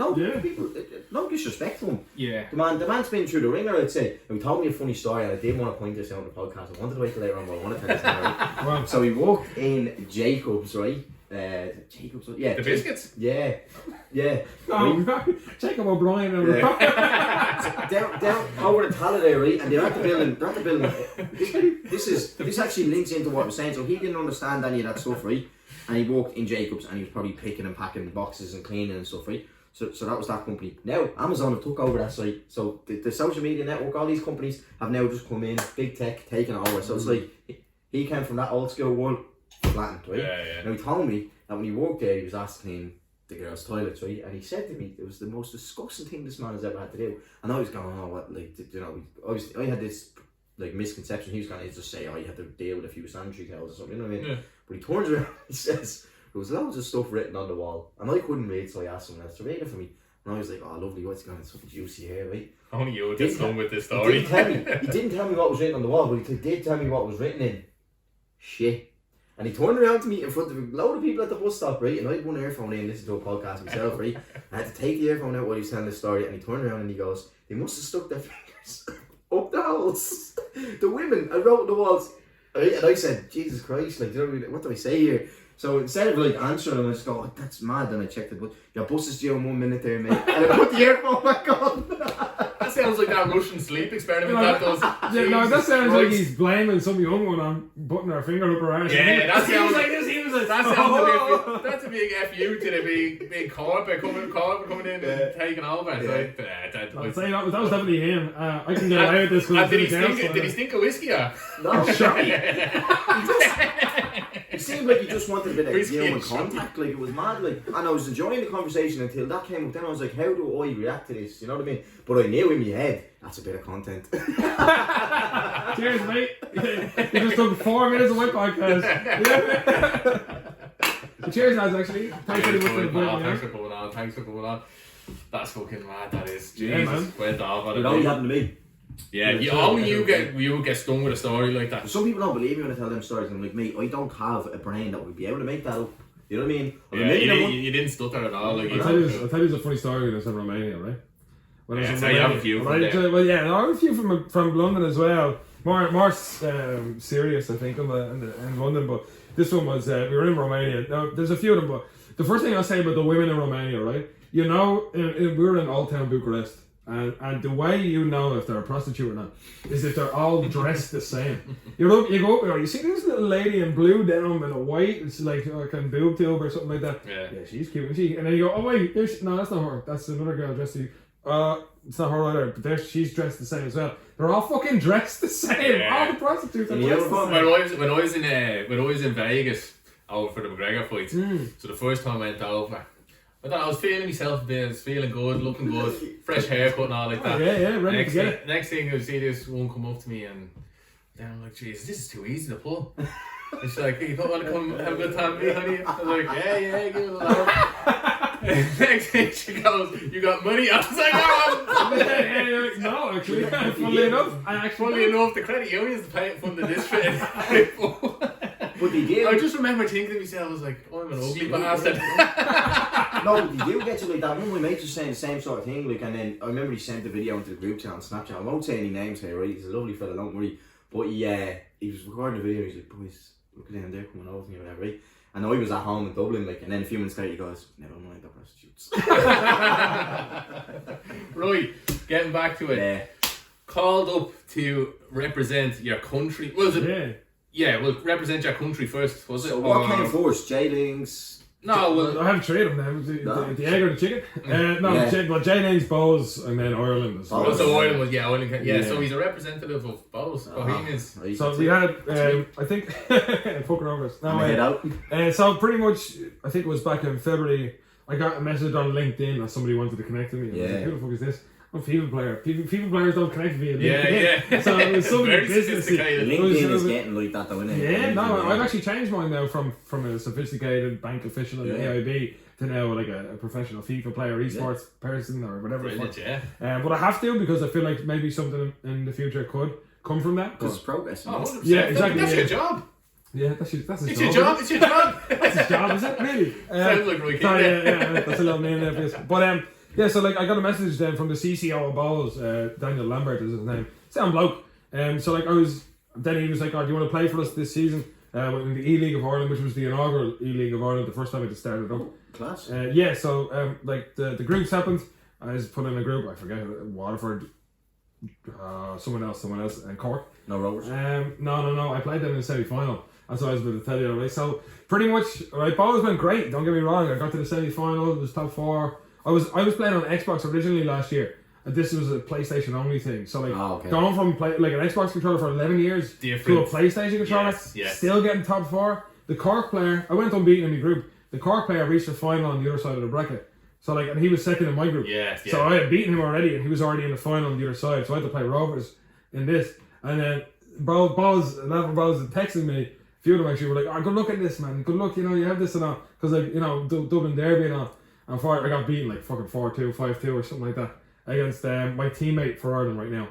people, no disrespect to him. Yeah. The man's been through the ringer, I'd say. And he told me a funny story, and I didn't want to point this out on the podcast. I wanted to wait till later on, but I want to tell this story. Wow. So he walked in Jacob's, right? Jacob's, yeah. The biscuits? Yeah. Oh, Jacob O'Brien. Down over the Halliday, right? And they're at the building. This actually links into what I was saying. So he didn't understand any of that stuff, right? And he walked in Jacob's and he was probably picking and packing boxes and cleaning and stuff, right? So that was that company. Now Amazon have took over that site. So the social media network, all these companies have now just come in, big tech taking over. So it's like he came from that old school world, flattened, right? Yeah. Now he told me that when he walked there, he was asked to clean the girls' toilets, right? And he said to me, it was the most disgusting thing this man has ever had to do. And I was going, oh, what, like, you know, I had this like misconception. He was going to just say, oh, you had to deal with a few sanitary towels or something, you know what I mean? Yeah. But he turns around and he says, there was loads of stuff written on the wall, and I couldn't read, so I asked someone else to read it for me. And I was like, oh, lovely, what's going on? Something juicy here, right? Only you would get stung with this He story. didn't tell me what was written on the wall, but he did tell me what was written in shit. And he turned around to me in front of a load of people at the bus stop, right? And I had one earphone in and listened to a podcast myself, right? I had to take the earphone out while he was telling the story, and he turned around and he goes, they must have stuck their fingers up the holes. The women, I wrote on the walls, right? And I said, Jesus Christ, like, what do I say here? So instead of like answering him, I just go, oh, that's mad. Then I checked it, but your bus is due in 1 minute there, mate. And I put the earphone back on. That sounds like that Russian sleep experiment that does. That sounds like he's blaming some young one on putting her finger up her ass. Yeah, that sounds like this. He was like, that's a big FU to the big corporate coming in and taking over. I'd say that was definitely him. I can get away with this. And did he stink of whiskey? No, it seemed like he just wanted a bit of human contact, like it was mad, like, and I was enjoying the conversation until that came up. Then I was like, how do I react to this? You know what I mean? But I knew in my head, that's a bit of content. Cheers, mate. You just took 4 minutes of my podcast. Cheers, lads, actually. Thanks for coming on. Thanks for coming on. That's fucking mad, that is. Jesus. Yeah, man. Went off on It only happened to me. Yeah, you get stung with a story like that. Some people don't believe me when I tell them stories. I'm like, mate, I don't have a brain that would be able to make that up. You know what I mean? You didn't stutter at all. Like, I'll tell you a funny story when I was in Romania, right? When I was in you have a few from there. Well, yeah, I have a few from London as well. More serious, I think, in London. But this one was we were in Romania. Now, there's a few of them, but the first thing I'll say about the women in Romania, right? You know, we were in Old Town Bucharest. And the way you know if they're a prostitute or not is if they're all dressed the same. You go up there, you see this little lady in blue denim and a white, it's like a kind of boob tube or something like that. Yeah, she's cute. And then you go, oh wait, no, that's not her. That's another girl dressed to you. It's not her either, but she's dressed the same as well. They're all fucking dressed the same. Yeah. All the prostitutes are dressed the same. When I was in Vegas over for the McGregor fights, so the first time I went over, I thought I was feeling myself a bit, I was feeling good, looking good, fresh haircut and all like that. Ready to get it. Next thing I see this one come up to me and then I'm like, Jesus, this is too easy to pull. And she's like, hey, you don't want to come have a good time with me, honey? I was like, yeah, give it a laugh. Next thing she goes, you got money? I was like, no, actually, funnily enough, the credit unions funded this shit. But they do. I just remember thinking to myself, I was like, oh, I'm an ugly bastard. No, they do get you like that. One of my mates was saying the same sort of thing, like, and then I remember he sent the video into the group chat on Snapchat. I won't say any names here, right? He's a lovely fella, don't worry. But he was recording the video, he's like, boys, look at them, they're coming over to me or whatever, right? And I was at home in Dublin, like, and then a few minutes later he goes, never mind the prostitutes. Right, getting back to it. Yeah. Called up to represent your country. Was it? Yeah. Yeah, well, represent your country first, was it? So what came first? J-Lings, No, well, I have three of them now. The egg or the chicken? The chicken. Well, Jay name's Bowes and then Ireland as well. So Ireland was Ireland. So he's a representative of Bowes, Bohemians. So we had, I think, fucking over us. No, head out. So pretty much, I think it was back in February. I got a message on LinkedIn that somebody wanted to connect to me. I was like, who the fuck is this? I'm a FIFA player. FIFA players don't connect with me. Yeah. So it was something Very business. LinkedIn is getting like that though, isn't it? Yeah, no, I've actually changed mine now from a sophisticated bank official in the AIB to now like a professional FIFA player, esports person or whatever. But I have to because I feel like maybe something in the future could come from that. Because it's progress. Oh, 100%. Yeah, exactly. That's your job. Yeah, that's his It's job. It's your job. That's his job, is it? Really? Sounds like Roy Keane. Yeah, that's a little name there, please. But so like I got a message then from the CCO of Bowles, Daniel Lambert is his name. Sound bloke. So like then he was like, "Oh, do you want to play for us this season in the E-League of Ireland, which was the inaugural E-League of Ireland, the first time it started up." Class. So like the groups happened. I was put in a group. I forget Waterford, someone else, and Cork. No Rovers. No. I played them in the semi-final. That's what I was going to tell you. Right? So pretty much, right. Bowles went great. Don't get me wrong. I got to the semi-final. It was top 4. I was playing on Xbox originally last year, and this was a PlayStation only thing. So like going from an Xbox controller for 11 years to a PlayStation controller, still getting top 4. The Cork player, I went unbeaten in my group. The Cork player reached the final on the other side of the bracket. So and he was second in my group. So I had beaten him already, and he was already in the final on the other side. So I had to play Rovers in this, and then Bowles had texted me. A few of them actually were like, "Oh, good luck at this, man. Good luck. You have this and all." Because Dublin Derby and all. And I got beaten like fucking 4-2, 5-2 or something like that against my teammate for Ireland right now,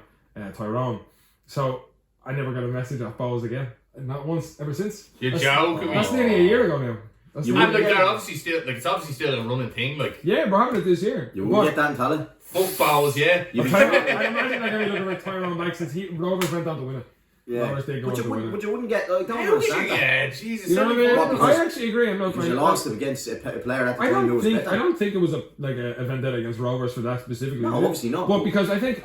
Tyrone. So I never got a message off Bowles again, and not once ever since. You're joking me. That's nearly a year ago now. They're obviously still it's obviously still a running thing. Like we're having it this year. You won't get that in talent. Fuck Bowles, yeah. I imagine like I look at Tyrone back since Rovers went on to win it. Yeah, but you wouldn't get. Don't understand that. Yeah, Jesus. You know what I mean? I actually agree. I'm not because you lost them against a player at the time who was better. I don't think it was a vendetta against Rovers for that specifically. No, obviously not. But because I think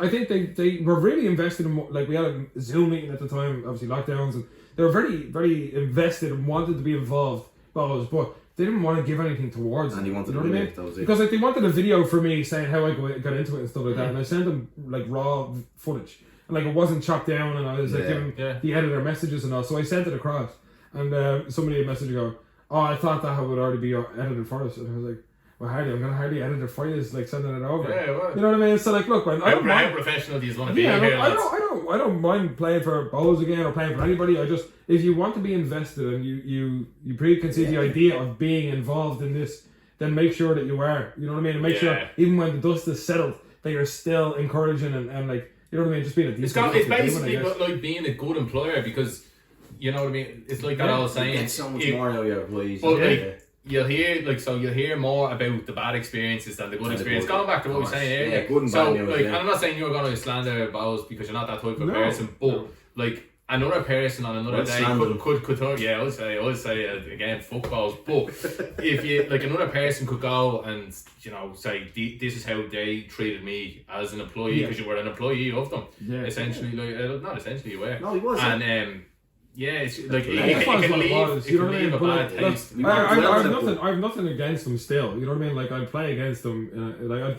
they were really invested in, like, we had a Zoom meeting at the time, obviously lockdowns, and they were very, very invested and wanted to be involved. But they didn't want to give anything towards it. And he wanted to win it. Because like they wanted a video for me saying how I got into it and stuff like that, and I sent them like raw footage. And like it wasn't chopped down, and I was like giving the editor messages and all. So I sent it across, and somebody had messaged go, "Oh, I thought that would already be edited for us." And I was like, "Well, I'm gonna hardly edit it for you. It's like sending it over." Yeah, well, you know what I mean? So like, look, man, how professional do you want to be here? I don't mind playing for Bowles again or playing for anybody. I just, if you want to be invested and you preconceive the idea of being involved in this, then make sure that you are. You know what I mean? And make sure even when the dust is settled, that you're still encouraging and like. You know what I mean? Just being a decent. It's basically like being a good employer because, you know what I mean. It's like that old saying. You get so much more out of your employees. But you'll hear more about the bad experiences than the good experience. Going back to what we were saying earlier. Yeah, good and so bad. and I'm not saying you're going to slander Bowles because you're not that type of person, but like another person on another day could I'll say again, fuck Bowles. But if you like another person could go and say this is how they treated me as an employee because you were an employee of them. Essentially, like not essentially you were. No, he was. And it's like it can leave a bad taste. I have nothing against them still. You know what I mean? Like I'd play against them.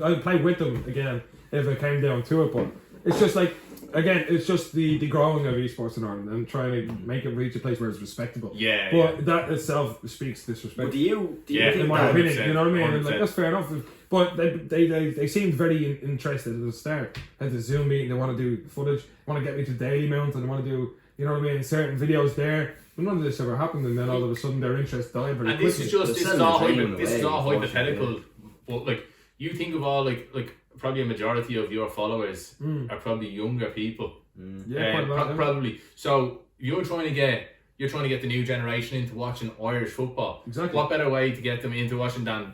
I'd play with them again if it came down to it. But it's just like. Again, it's just the growing of esports in Ireland and trying to make it reach a place where it's respectable. But that itself speaks disrespect. But do you in my opinion, you know what I mean? Like, that's fair enough. But they seemed very interested at the start. At the Zoom meeting, they want to do footage, want to get me to Daily Mount, and they want to do, you know what I mean, certain videos there. But none of this ever happened, and then all of a sudden their interest died very quickly. This is all hypothetical. But like you think of all like. Probably a majority of your followers are probably younger people. Probably. So you're trying to get the new generation into watching Irish football. Exactly. What better way to get them into watching than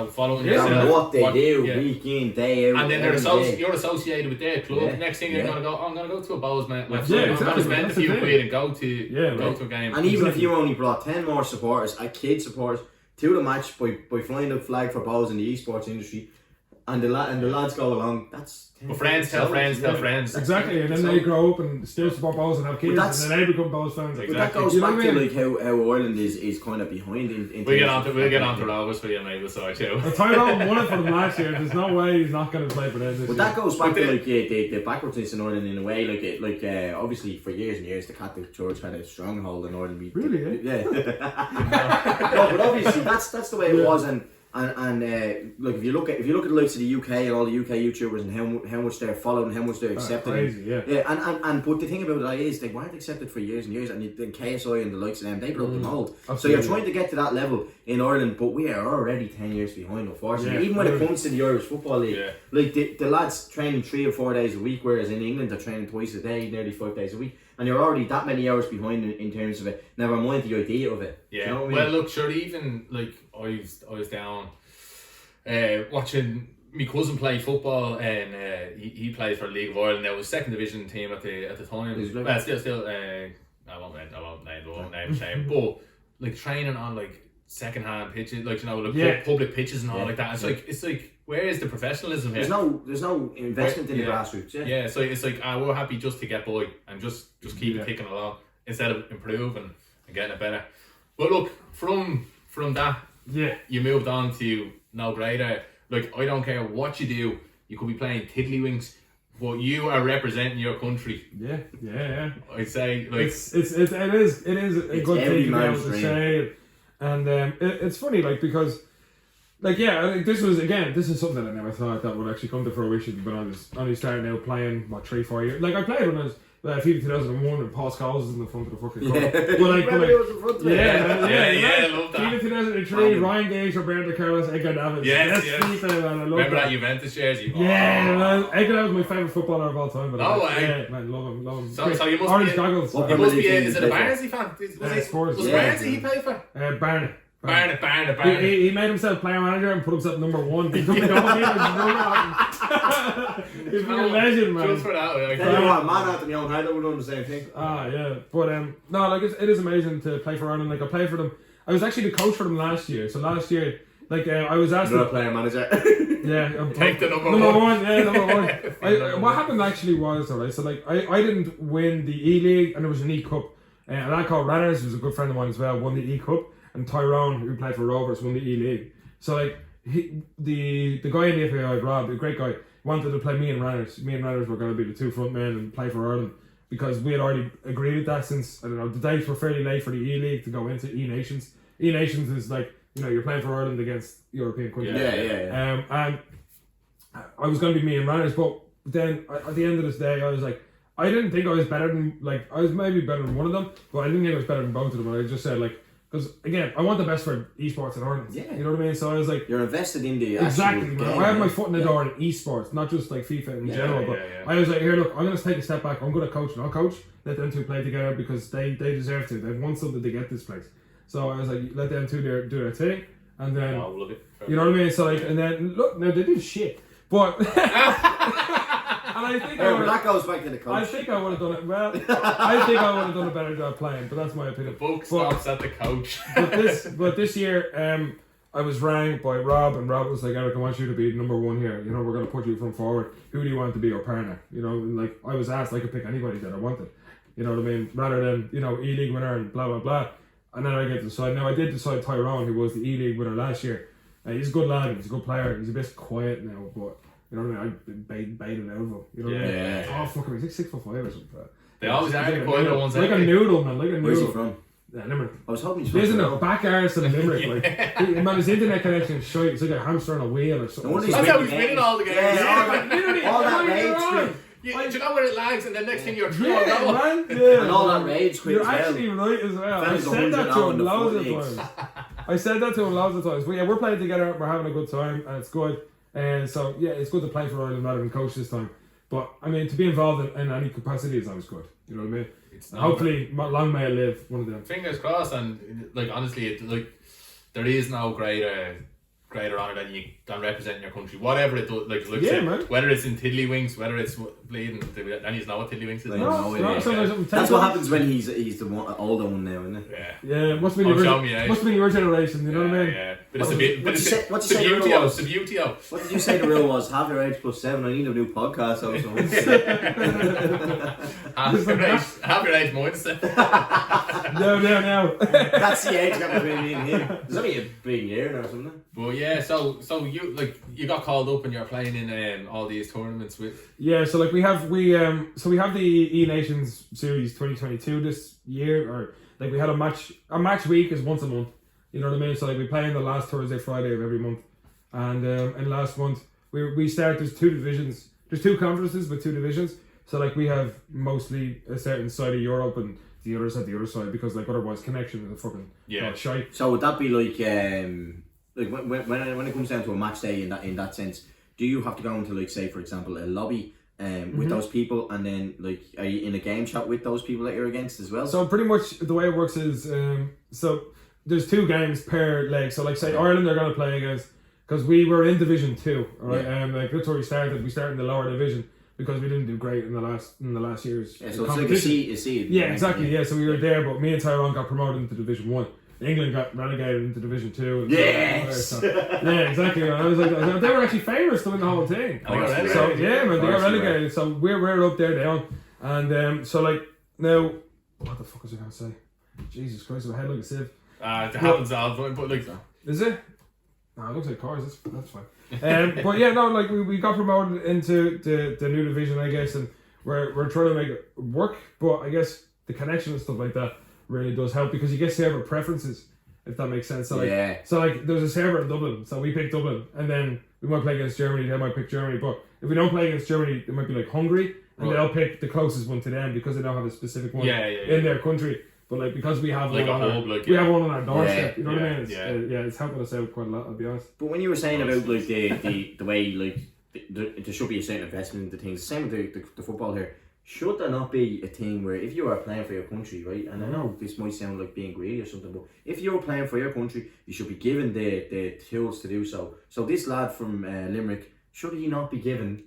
following yourself? What they do week in, day out. And then you're associated with their club. Next thing you're gonna go, I'm gonna go to a Bowles match. I'm gonna spend a few quid and go to a game. And even if you only brought 10 more supporters, kid supporters, to the match by flying the flag for Bowles in the esports industry. and the lads go along. That's but friends tell friends tell friends. Exactly, and then they grow up and still support Bows and have kids, and then they become Bows fans. But that goes back to like how Ireland is kind of behind in we'll get onto Rovers for you, mate. We'll sort you. Tyrone won it for them last year. There's no way he's not going to play for them this year. But that goes back to like the backwardness in Ireland in a way. Like obviously for years and years the Catholic Church had a stronghold in Ireland. Really? Yeah. No, but obviously that's the way it was, and look, if you look at the likes of the UK and all the UK YouTubers and how much they're followed and how much they're accepted. Crazy, yeah. And but the thing about it is they weren't accepted for years and years, and then KSI and the likes of them, they broke the mold. Absolutely. So you're trying to get to that level in Ireland, but we are already 10 years behind, unfortunately. Yeah, even when it comes to the Irish Football League, like the lads training 3 or 4 days a week, whereas in England they're training twice a day, nearly 5 days a week. And you're already that many hours behind in terms of it. Never mind the idea of it. Yeah. You know what I mean? Well, look, sure. Even like I was down watching my cousin play football, and he plays for the League of Ireland. There was second division team at the time. Well, still. I won't name the name, but like training on like second hand pitches, like public pitches and all like that. It's like where is the professionalism here? There's no investment in the grassroots. Yeah. So it's like we're happy just to get by and just keep it kicking along instead of improving and getting it better. But look, from that, you moved on to no greater. Like I don't care what you do, you could be playing tiddlywinks, but you are representing your country. Yeah. I'd say like it is a good thing to be able to say, and it's funny like because. Like I think this is something that I never thought that would actually come to fruition when I was only starting out playing 3-4 years. Like I played when I was FIFA 2001 and Paul Scholes was in the front of the fucking club. But I love that. FIFA 2003, Ryan Gage, Roberto Carlos, Edgar Davids. Yes. FIFA, man, I love remember that Juventus jersey? Man, Edgar Davids was my favourite footballer of all time. No way. Yeah, man, love him. So you must orange be goggles. You must be. Is it a Barnsley fan? Was Barnsley he played for? Barnet. Barnet. He made himself player manager and put himself number 1. He's a legend, man. Just for that, man out of my own head, I would do the same thing. But no, like it is amazing to play for Ireland. Like I played for them. I was actually the coach for them last year. So last year, like I was asked. You're a player manager. Take the number one. Yeah, number 1. What happened actually was, alright. So like I didn't win the E League, and there was an E Cup. And I called Ranners, who's a good friend of mine as well, won the E Cup. And Tyrone, who played for Rovers, won the E League. So like the guy in the FAI, Rob, a great guy, wanted to play me and Ranners. Me and Ranners were going to be the 2 front men and play for Ireland because we had already agreed with that since the dates were fairly late for the E League to go into E Nations. E Nations is like you're playing for Ireland against European countries. Yeah. And I was going to be me and Ranners, but then at the end of this day, I was like, I didn't think I was better than I was maybe better than one of them, but I didn't think I was better than both of them. I just said because again, I want the best for esports in Ireland. Yeah. You know what I mean? So I was like, you're invested in the exactly. Game, I have my foot in the door in esports, not just like FIFA in general. But I was like, here, look, I'm going to take a step back. I'm going to coach, and I'll coach. Let them 2 play together because they deserve to. They've won something to get this place. So I was like, let them 2 do their thing, and then you know what I mean. So like, and then look, now they did shit, but. And I think that goes back to the coach. I think I would have done it well. I think I would have done a better job playing, but that's my opinion. The book stops at the coach. but this year, I was ranked by Rob, and Rob was like, Eric, I want you to be number 1 here. We're going to put you from forward. Who do you want to be your partner? And like I was asked, I could pick anybody that I wanted. You know what I mean? Rather than E League winner and blah blah blah. And then I get to decide. Now I did decide Tyrone, who was the E League winner last year. He's a good lad. He's a good player. He's a bit quiet now, but. You know what I mean? I baited out of him. You know what I mean? Oh, fuck him. He's like 6'5" or something. They always are the quieter ones. Like a noodle, man. Like a noodle. Where's he from? Limerick. I was hoping he's from Limerick. Isn't it back arse in Limerick? Man, his internet connection is shite. It's like a hamster on a wheel or something. That's how he's winning all the games. All that rage. Do you know where it lags and the next thing you're through? Man. And all that rage quit. You're actually right as well. I said that to him loads of times. But yeah, we're playing together. We're having a good time, and it's good. And so it's good to play for Ireland rather than coach this time. But I mean, to be involved in any capacity is always good. You know what I mean? Hopefully, long may I live. One of them. Fingers crossed. And like honestly, there is no greater honour than representing your country, whatever it does. Man. Whether it's in tiddlywinks, whether it's bleeding. And you know what tiddlywinks is. That's what happens when he's the older one now, isn't it? Yeah. Must be your generation. You know what I mean? Yeah. But it's a bit. What did you say the rule was? Subutio. What did you say the rule was? Half your age plus 7. I need a new podcast or something. Half your age minus 7. No. That's the age gap between me and him. There's only a big year now or something. Well, yeah. So you got called up and you're playing in all these tournaments with. Yeah, so like we have the E Nations Series 2022 this year, or like we had a match week is once a month. You know what I mean? So like we play on the last Thursday, Friday of every month, and last month we start. There's 2 divisions. There's 2 conferences with 2 divisions. So like we have mostly a certain side of Europe and the others at the other side, because like otherwise connection is a fucking shite. So would that be like when it comes down to a match day in that sense? Do you have to go into, like, say for example, a lobby with those people, and then like are you in a game chat with those people that you're against as well? So pretty much the way it works is so there's 2 games per leg. So like say Ireland are going to play against, because we were in Division 2, alright, like that's where we started. We started in the lower division because we didn't do great in the last year's so it's competition. like a seed. Yeah, exactly. Yeah, so we were there, but me and Tyrone got promoted into Division 1. England got relegated into Division 2. And yes! Yeah, exactly. And I was like, they were actually favourites to win the whole thing. So yeah, man, they got relegated. So we're up there down. And so like now, what the fuck was I gonna say? Jesus Christ, my head like a sieve. It happens all the time, but like. Is it? No, it looks like cars. That's fine. But yeah, no, like we got promoted into the new division, I guess, and we're trying to make it work. But I guess the connection and stuff like that really does help, because you get server preferences, if that makes sense. So like, so like there's a server in Dublin, so we pick Dublin, and then we might play against Germany. They might pick Germany, but if we don't play against Germany, it might be like Hungary, and they'll pick the closest one to them because they don't have a specific one in their country. But like because we have like one we have one on our doorstep, you know what I mean? It's helping us out quite a lot, I'll be honest. But when you were saying about like the way like there should be a certain investment into things, the same with the football here. Should there not be a thing where if you are playing for your country, right? And I know this might sound like being greedy or something, but if you're playing for your country, you should be given the tools to do so. So this lad from Limerick, should he not be given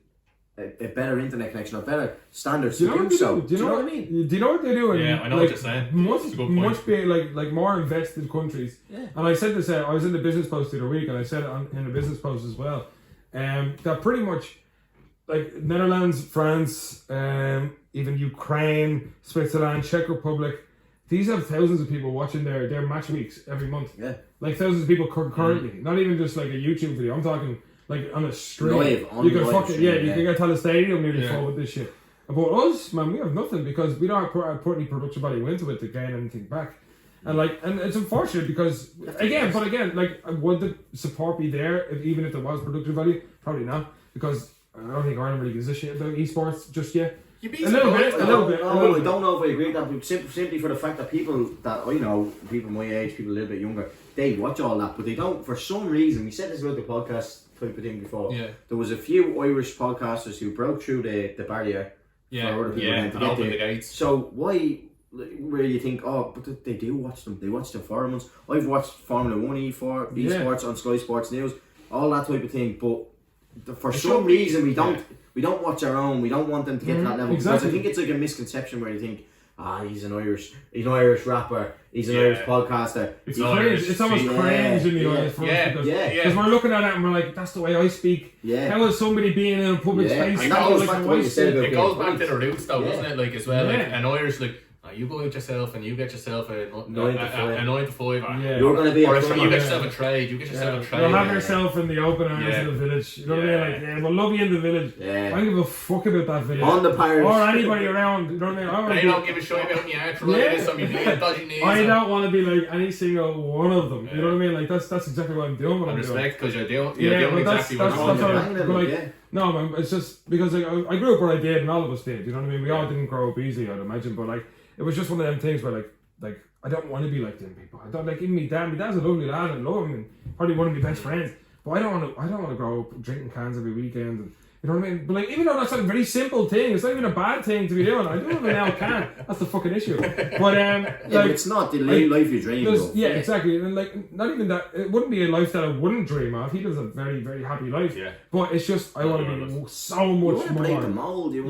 a better internet connection or better standards to do so? Do you know what I mean? Do you know what they're doing? Yeah, I know what you're saying. Much be like more invested countries. Yeah. And I said this. I was in the business post the other week, and I said it in the business post as well. That pretty much. Like Netherlands, France, even Ukraine, Switzerland, Czech Republic, these have thousands of people watching their match weeks every month. Yeah, like thousands of people currently. Not even just like a YouTube video. I'm talking like on a stream. You can fucking you can get to the stadium nearly full with this shit. But us, man, we have nothing because we don't put any production value into it to gain anything back. And it's unfortunate because again, like would the support be there even if there was production value? Probably not, because I don't think Ireland really gives a shit about esports just yet. A little bit. I don't know if I agree with that, but simply for the fact that people that I know, people my age, people a little bit younger, they watch all that, but they don't. For some reason, we said this about the podcast type of thing before. Yeah. There was a few Irish podcasters who broke through the barrier for other people to get there. The gates. So why? Where you think, but they do watch them. They watch the forums. I've watched Formula 1 esports on Sky Sports News, all that type of thing, but. For some reason we don't watch our own. We don't want them to get to that level. Because I think it's like a misconception where you think, he's an Irish rapper, he's an Irish podcaster. It's almost cringe in the Irish because we're looking at it and we're like, that's the way I speak. Yeah. How is somebody being in a public space? And that goes back to what you said. It goes back to the roots though, doesn't it? Like as well, like an Irish you go out yourself and you get yourself a 9 to 5. You're going to be or if you get yourself a trade, you get yourself a trade. You'll have yourself in the open areas of the village. You know what I mean? Like, we'll love you in the village. I don't give a fuck about that village. On the Pirates. Or anybody around. You know what I mean? They don't give a shit about me actually. I don't want to be like any single one of them. You know what I mean? Like that's exactly what I'm doing. I respect because you're doing exactly what you're doing. No man, it's just because like, I grew up where I did and all of us did. You know what I mean? We all didn't grow up easy, I'd imagine, but like. It was just one of them things where like I don't want to be like them people. I don't like even my dad's a lovely lad and love him and probably one of my best friends. But I don't want to grow up drinking cans every weekend and you know what I mean? But like even though that's like a very simple thing, it's not even a bad thing to be doing. I do have an L can. That's the fucking issue. But but it's not the life you dream of. Yeah, exactly. And like not even that. It wouldn't be a life that I wouldn't dream of. He lives a very very happy life. Yeah. But it's just I want to be so much more. You want to break the mold. I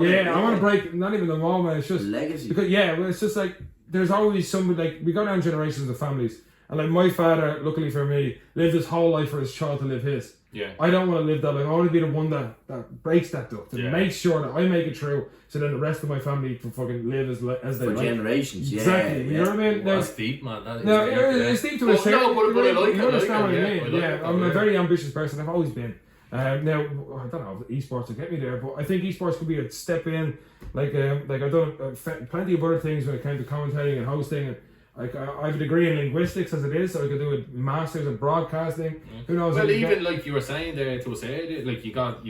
want to break not even the mold, man. It's just legacy. Because it's just like. There's always somebody, like, we go down generations of families, And like my father, luckily for me, lived his whole life for his child to live his. Yeah. I don't want to live that life. I want to be the one that breaks that duck, to make sure that I make it through, so then the rest of my family can fucking live as they For like. generations, Exactly. You know what I mean? That's deep, man. That is No, deep, it's deep to a certain but I like you it. understand what I I mean? like Yeah, it. I'm a very ambitious person. I've always been. Now, I don't know if esports will get me there, but I think esports could be a step in. Like I've done plenty of other things when it came to commentating and hosting, and like I have a degree in linguistics as it is, so I could do a master's in broadcasting. Who knows? Well, even like you were saying there to us earlier, like you got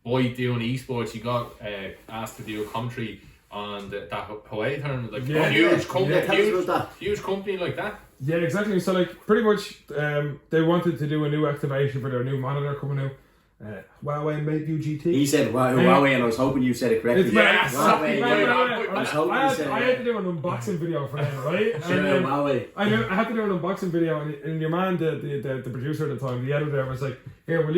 boy doing esports, you got asked to do a commentary on that Hawaii tournament, like huge company like that. Yeah, exactly. So like pretty much, they wanted to do a new activation for their new monitor coming out. Huawei made UGT. He said Huawei, and I was hoping you said it correctly. I had to do an unboxing video for them, right? Huawei. I had to do an unboxing video, and your man, the producer at the time, the editor, was like, "Here, will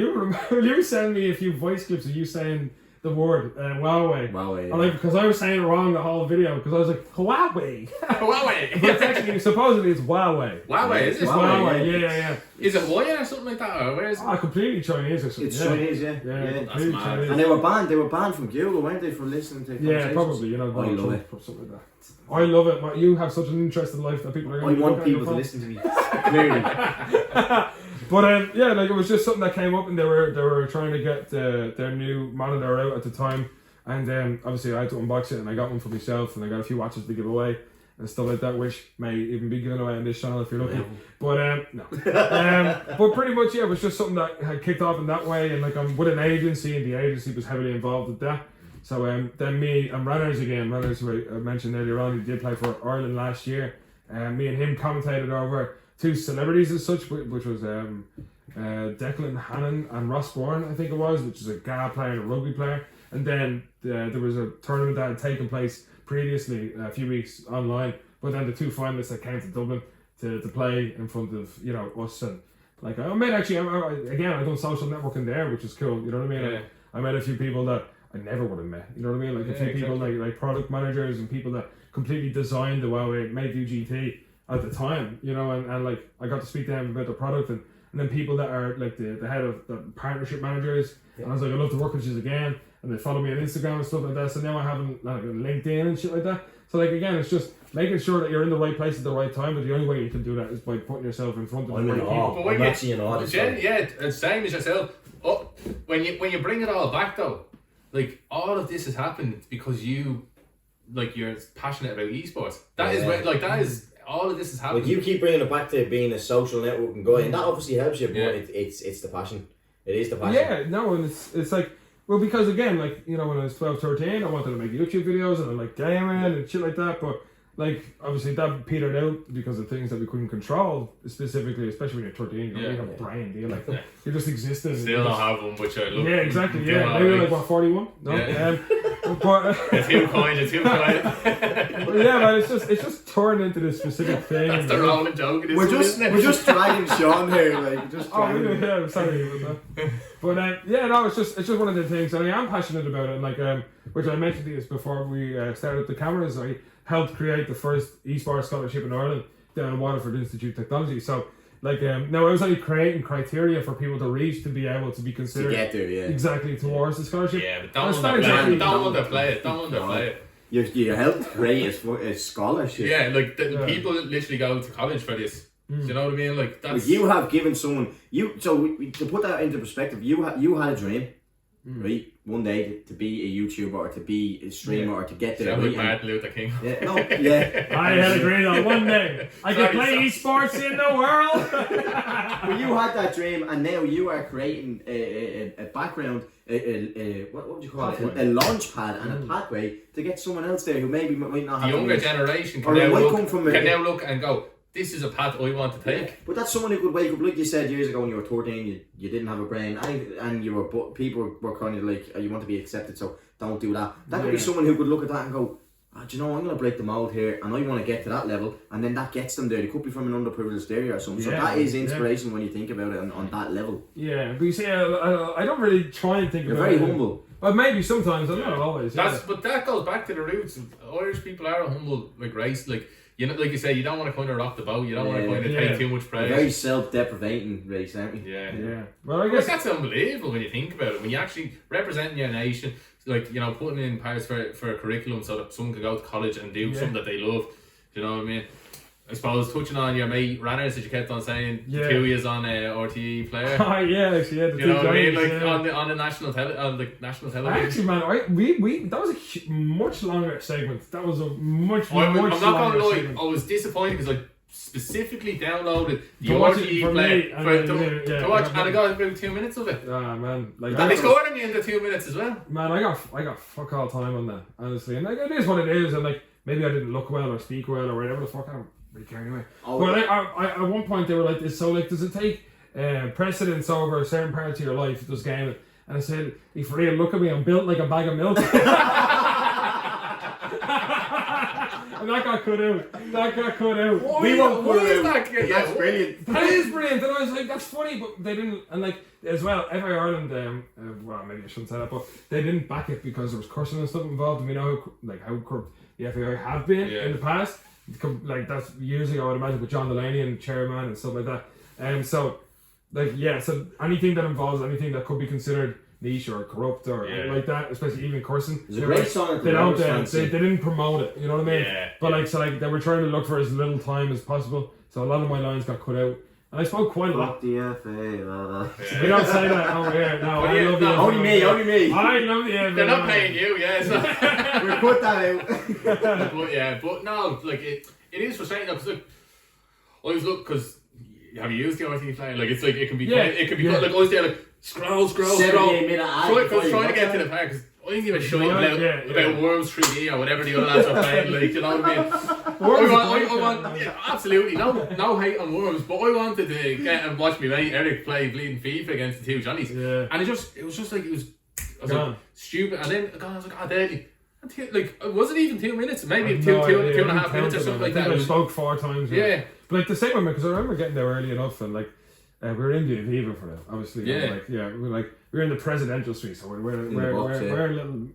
you send me a few voice clips of you saying the word Huawei?" Huawei. And like, because I was saying it wrong the whole video, because I was like Huawei. Huawei. But it's actually supposedly it's Huawei. Huawei, is it? It's Huawei. Yeah. Is it Hawaiian or something like that, or where is it? Completely Chinese or something. It's Chinese, yeah. That's mad. Chinese. And they were banned from Google, weren't they, for listening to conversations? Yeah, probably. You know, I love it. something like that. I love it. You have such an interesting life that people are going I want people to listen to me. Clearly. But yeah, like it was just something that came up, and they were trying to get their new monitor out at the time, and obviously I had to unbox it, and I got one for myself, and I got a few watches to give away and stuff like that, which may even be given away on this channel if you're lucky. But no. But pretty much, yeah, it was just something that had kicked off in that way, and like I'm with an agency, and the agency was heavily involved with that. So then me and Ranners, who I mentioned earlier on, who did play for Ireland last year, me and him commentated over two celebrities as such, which was Declan Hannon and Ross Bourne, I think it was, which is a GA player and a rugby player. And then there was a tournament that had taken place previously a few weeks online, but then the two finalists that came to Dublin to play in front of us, and like I met actually I done social networking there, which is cool. You know what I mean? Yeah. I met a few people that I never would have met. You know what I mean? Like a few people like product managers and people that completely designed the Huawei made UGT at the time. You know, and like I got to speak to them about the product, and then people that are like the head of the partnership managers. And I was like, I love to work with you again. And they follow me on Instagram and stuff like that. So now I have them like on LinkedIn and shit like that. So like again, it's just making sure that you're in the right place at the right time. But the only way you can do that is by putting yourself in front of the right people. I'm actually in awe. Yeah, it's same as yourself. Oh, when you bring it all back though, like all of this has happened because you're passionate about esports. That is all of this has happened. Like you keep bringing it back to being a social networking guy, and that obviously helps you. But it's the passion. It is the passion. Yeah, no, and it's like. Well, because again, like, when I was 12, 13, I wanted to make YouTube videos and I like gaming and shit like that, but like, obviously that petered out because of things that we couldn't control, specifically, especially when you're 13, you don't have a brain, do you? Like, you're just existing. Still don't have one, which I love. Yeah, exactly, yeah. Maybe like, what, 41? No? Yeah. But, It's too kind. yeah, man, it's just turned into this specific thing. That's the rolling joke. We're just dragging Sean here, like, just dragging yeah, I'm sorry about that. But it's just one of the things, and I am passionate about it. And like, which I mentioned to you before we started the cameras. I helped create the first esports scholarship in Ireland down at Waterford Institute of Technology. So, like, now I was only creating criteria for people to reach to be able to be considered to get there, exactly towards the scholarship. Yeah, but don't underplay it. You helped create a scholarship. Yeah, like people literally go to college for this. Do you know what I mean? Like that's. Like you have given someone to put that into perspective. You had a dream, right? One day to be a YouTuber or to be a streamer or to get there. Sound like Martin Luther King. I had a dream that one day I could play esports in the world. But you had that dream, and now you are creating a background. What would you call it? A launch pad and a pathway to get someone else there who maybe might not have. The younger generation can now look and go, this is a path I want to take. Yeah. But that's someone who could wake up, like you said years ago when you were 13, you didn't have a brain, and you were, people were kind of like, you want to be accepted, so don't do that. That could be someone who could look at that and go, do you know, I'm going to break the mold here, and I want to get to that level, and then that gets them there. They could be from an underprivileged area or something. So that is inspiration when you think about it on that level. Yeah, but you see, I don't really try and think You're about it. You're very humble. But maybe sometimes, I don't know, always. But that goes back to the roots. Irish people are a humble race. Like, you know, like you say, you don't want to kind of rock the boat. You don't want to kind of take too much A praise. very self-deprecating race, aren't we? Yeah. Well, I Like, guess that's unbelievable when you think about it. When you actually representing your nation, like, you know, putting in parts for a curriculum so that someone could go to college and do something that they love. Do you know what I mean? I suppose touching on your mate Ranners that you kept on saying, the 2 years on RTE player. Oh yeah, actually, yeah. The You know what I mean? giants, Like on the national television. Actually, man, we that was a much longer segment. That was a much I'm much not longer gonna lie, segment. I was disappointed because I specifically downloaded the To watch it RTE for player me, and to watch, and I got about 2 minutes of it. Ah man, like And they that. scored on me in the 2 minutes as well. Man, I got fuck all time on that, honestly, and like it is what it is, and like maybe I didn't look well or speak well or whatever the fuck. I don't really care anyway. But I at one point they were like this. So like, does it take precedence over certain parts of your life? This game, and I said, if for real, look at me, I'm built like a bag of milk. And that got cut out. We won't put it out. that? That's brilliant. That is brilliant, and I was like, that's funny, but they didn't, and like, as well, FA Ireland, well, maybe I shouldn't say that, but they didn't back it because there was cursing and stuff involved, and we know how corrupt the FAI have been in the past. Like, that's years ago, I would imagine, with John Delaney and chairman and stuff like that. So, like, yeah, so anything that involves anything that could be considered niche or corrupt or like that, especially even cursing. There's a great song at the they didn't promote it, you know what I mean? Yeah. But like, so like, they were trying to look for as little time as possible, so a lot of my lines got cut out. And I spoke quite a lot. Fuck the FA. We don't say that over here. No, But I yeah, love no, the Only me. I love the FA. They're not paying you, yeah. We put that out. But no, like it is frustrating because like, I always look because have you used the RTE player? Like, it's like it can be like I was there like scroll 78-minute ad. trying to get to the park because I didn't give a shit about Worms 3D or whatever the other lads are playing. Like, you know what I mean? I want absolutely no hate on Worms, but I wanted to get and watch my mate Eric play bleeding FIFA against the two Johnnies, and it was just like I was like stupid, and then I was like, oh, Daddy. Like, it wasn't even 2 minutes, maybe two and a half minutes or something like that. I spoke 4 times. Yeah. But like the same one, because I remember getting there early enough, and like we were in the Aviva for that, obviously. Yeah. We were in the presidential suite, so we're little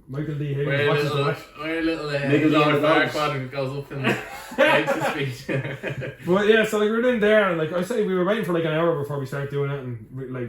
Michael D. Higgins We're watches the match. a little Michael Farquaad and goes up and makes his speech. But yeah, so like we were in there, and like I say, we were waiting for like an hour before we started doing it, and I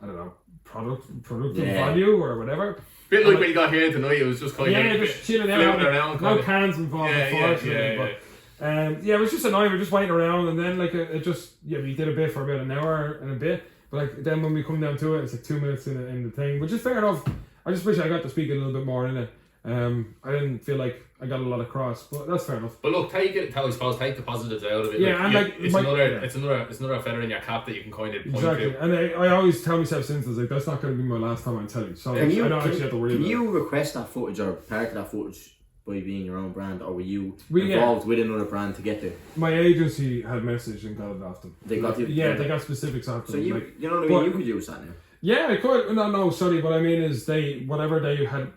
don't know, productive value or whatever. Bit like when you got here tonight, it was just kind of just chilling out, around. No cans involved, unfortunately. But it was just annoying. We were just waiting around, and then like it just we did a bit for about an hour and a bit. But like then when we come down to it, it's like 2 minutes in the thing, which is fair enough. I just wish I got to speak a little bit more in it. I didn't feel like I got a lot across, but that's fair enough. But look, take the positives out of it. Yeah, it's another feather in your cap that you can kind of point to. And I always tell myself since like that's not going to be my last time on telly, so I don't actually have to worry about it. Can you request that footage or part of that footage by being your own brand, or were you involved with another brand to get there? My agency had messaged and got it off them. They got you. Yeah, they got specifics off them. So you know what I mean? You could use that now. Yeah, I could. No, sorry. What I mean is whatever they had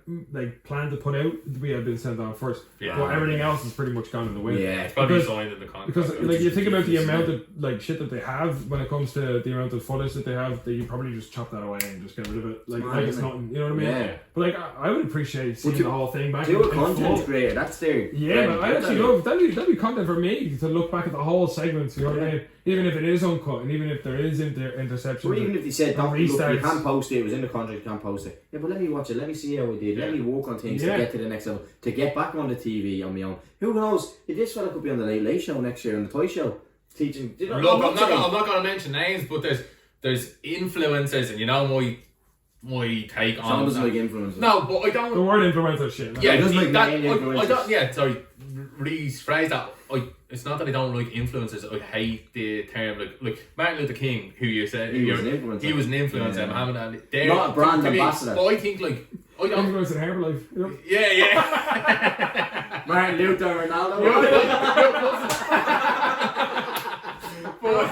planned to put out, we had been sent on first. Yeah. But everything else is pretty much gone in the wind. Yeah, it's probably signed in the contract. Because like you think about the amount of like shit that they have when it comes to the amount of footage that they have, that you probably just chop that away and just get rid of it. Like it's nothing. You know what I mean? Yeah. But like I would appreciate seeing the whole thing back. Do a content creator. That's their. Yeah, but I actually love that'd be content for me to look back at the whole segment. You know what I mean? Even if it is uncut, and even if there is interceptions, or even if they said, "Look, you restarts. can't post it. It was in the contract. You can't post it." Yeah, but let me watch it. Let me see how we did. Let me work on things to get to the next level. To get back on the TV on my own. Who knows? If this fella could be on the Late Late Show next year, on the Toy Show, teaching. Look, I'm not going to mention names, but there's influencers, and you know my take on. Someone doesn't like influencers. No, but I don't. The word influencer shit. Yeah, it doesn't like influencers. I don't. Yeah, sorry. Rephrase that. It's not that I don't like influencers. I hate the term like Martin Luther King, who you said he was an influencer. He was an influencer. Yeah. Muhammad Ali. Not a brand ambassador. But I think like I don't. Influencer Herbalife. You know? Yeah. Martin Luther, Ronaldo. But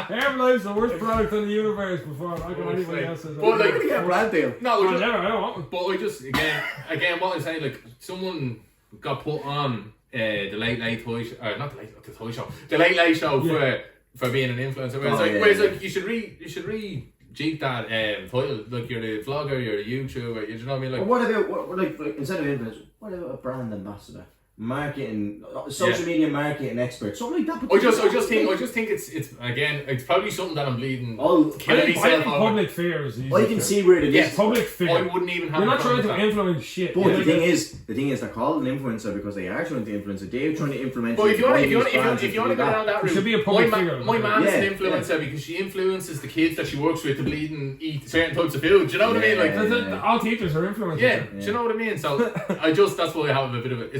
Herbalife's the worst product in the universe before I got anybody else's. But like, get a brand deal. No, I don't want. But I just again what I'm saying, like someone got put on the Late Late Toy Show, not the Late Toy Show, the Late Late Show for being an influencer. Whereas like you should cheek that title. Like you're a vlogger, you're a YouTuber. You know what I mean? Like, But what about like instead of influencer, what about a brand ambassador, marketing, social media marketing expert, something like that? I just think it's probably something that I'm bleeding. Oh, Killing myself over. public figures. I can see where it is. Yes, Public I figure. wouldn't even have. You're not a trying problem to with that. influence shit. But Yeah, the thing is, they're called an influencer because they are trying to influence it. They're trying to influence. But if you want to to go down that It should route, be a public my figure. mom's Yeah, an influencer because she influences the kids that she works with to bleed and eat certain types of food. Do you know what I mean? Like, Yeah. all teachers are influencers. yeah, do you know what I mean? So that's why I have a bit of it.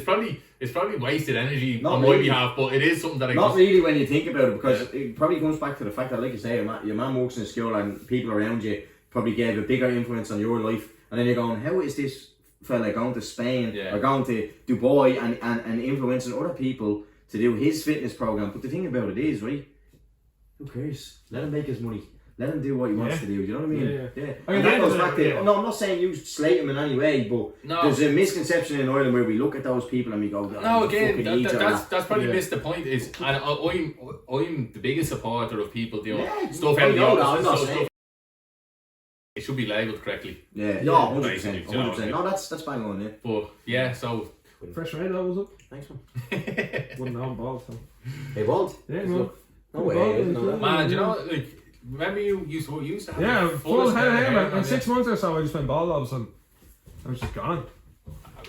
It's probably wasted energy Not on my really. behalf, but it is something that I Not just, really when you think about it, because it probably comes back to the fact that, like you say, your man works in school and people around you probably gave a bigger influence on your life, and then you're going, how is this fella going to Spain or going to Dubai and influencing other people to do his fitness program? But the thing about it is, right, who cares? Let him make his money. Let him do what he wants to do. You know what I mean? Yeah. I mean, that goes back to. No, I'm not saying you slate him in any way, but there's a misconception in Ireland where we look at those people and we go, no, again, that's probably Yeah. missed the point. Is and I'm the biggest supporter of people doing stuff I out know that, the I'm not stuff. saying. It should be labelled correctly. Yeah, no, 100%. basically, you know what I 100%. mean? No, that's bang on, yeah. But yeah, so Fresh red, that was up. Thanks, man. Wouldn't know ball, so. Hey, Walt. Yeah, man. No way. No, man, do you know, like, remember you used to have Yeah, the full fullest head of hair, man. man, In 6 months or so, I just went bald all of a sudden. I was just gone.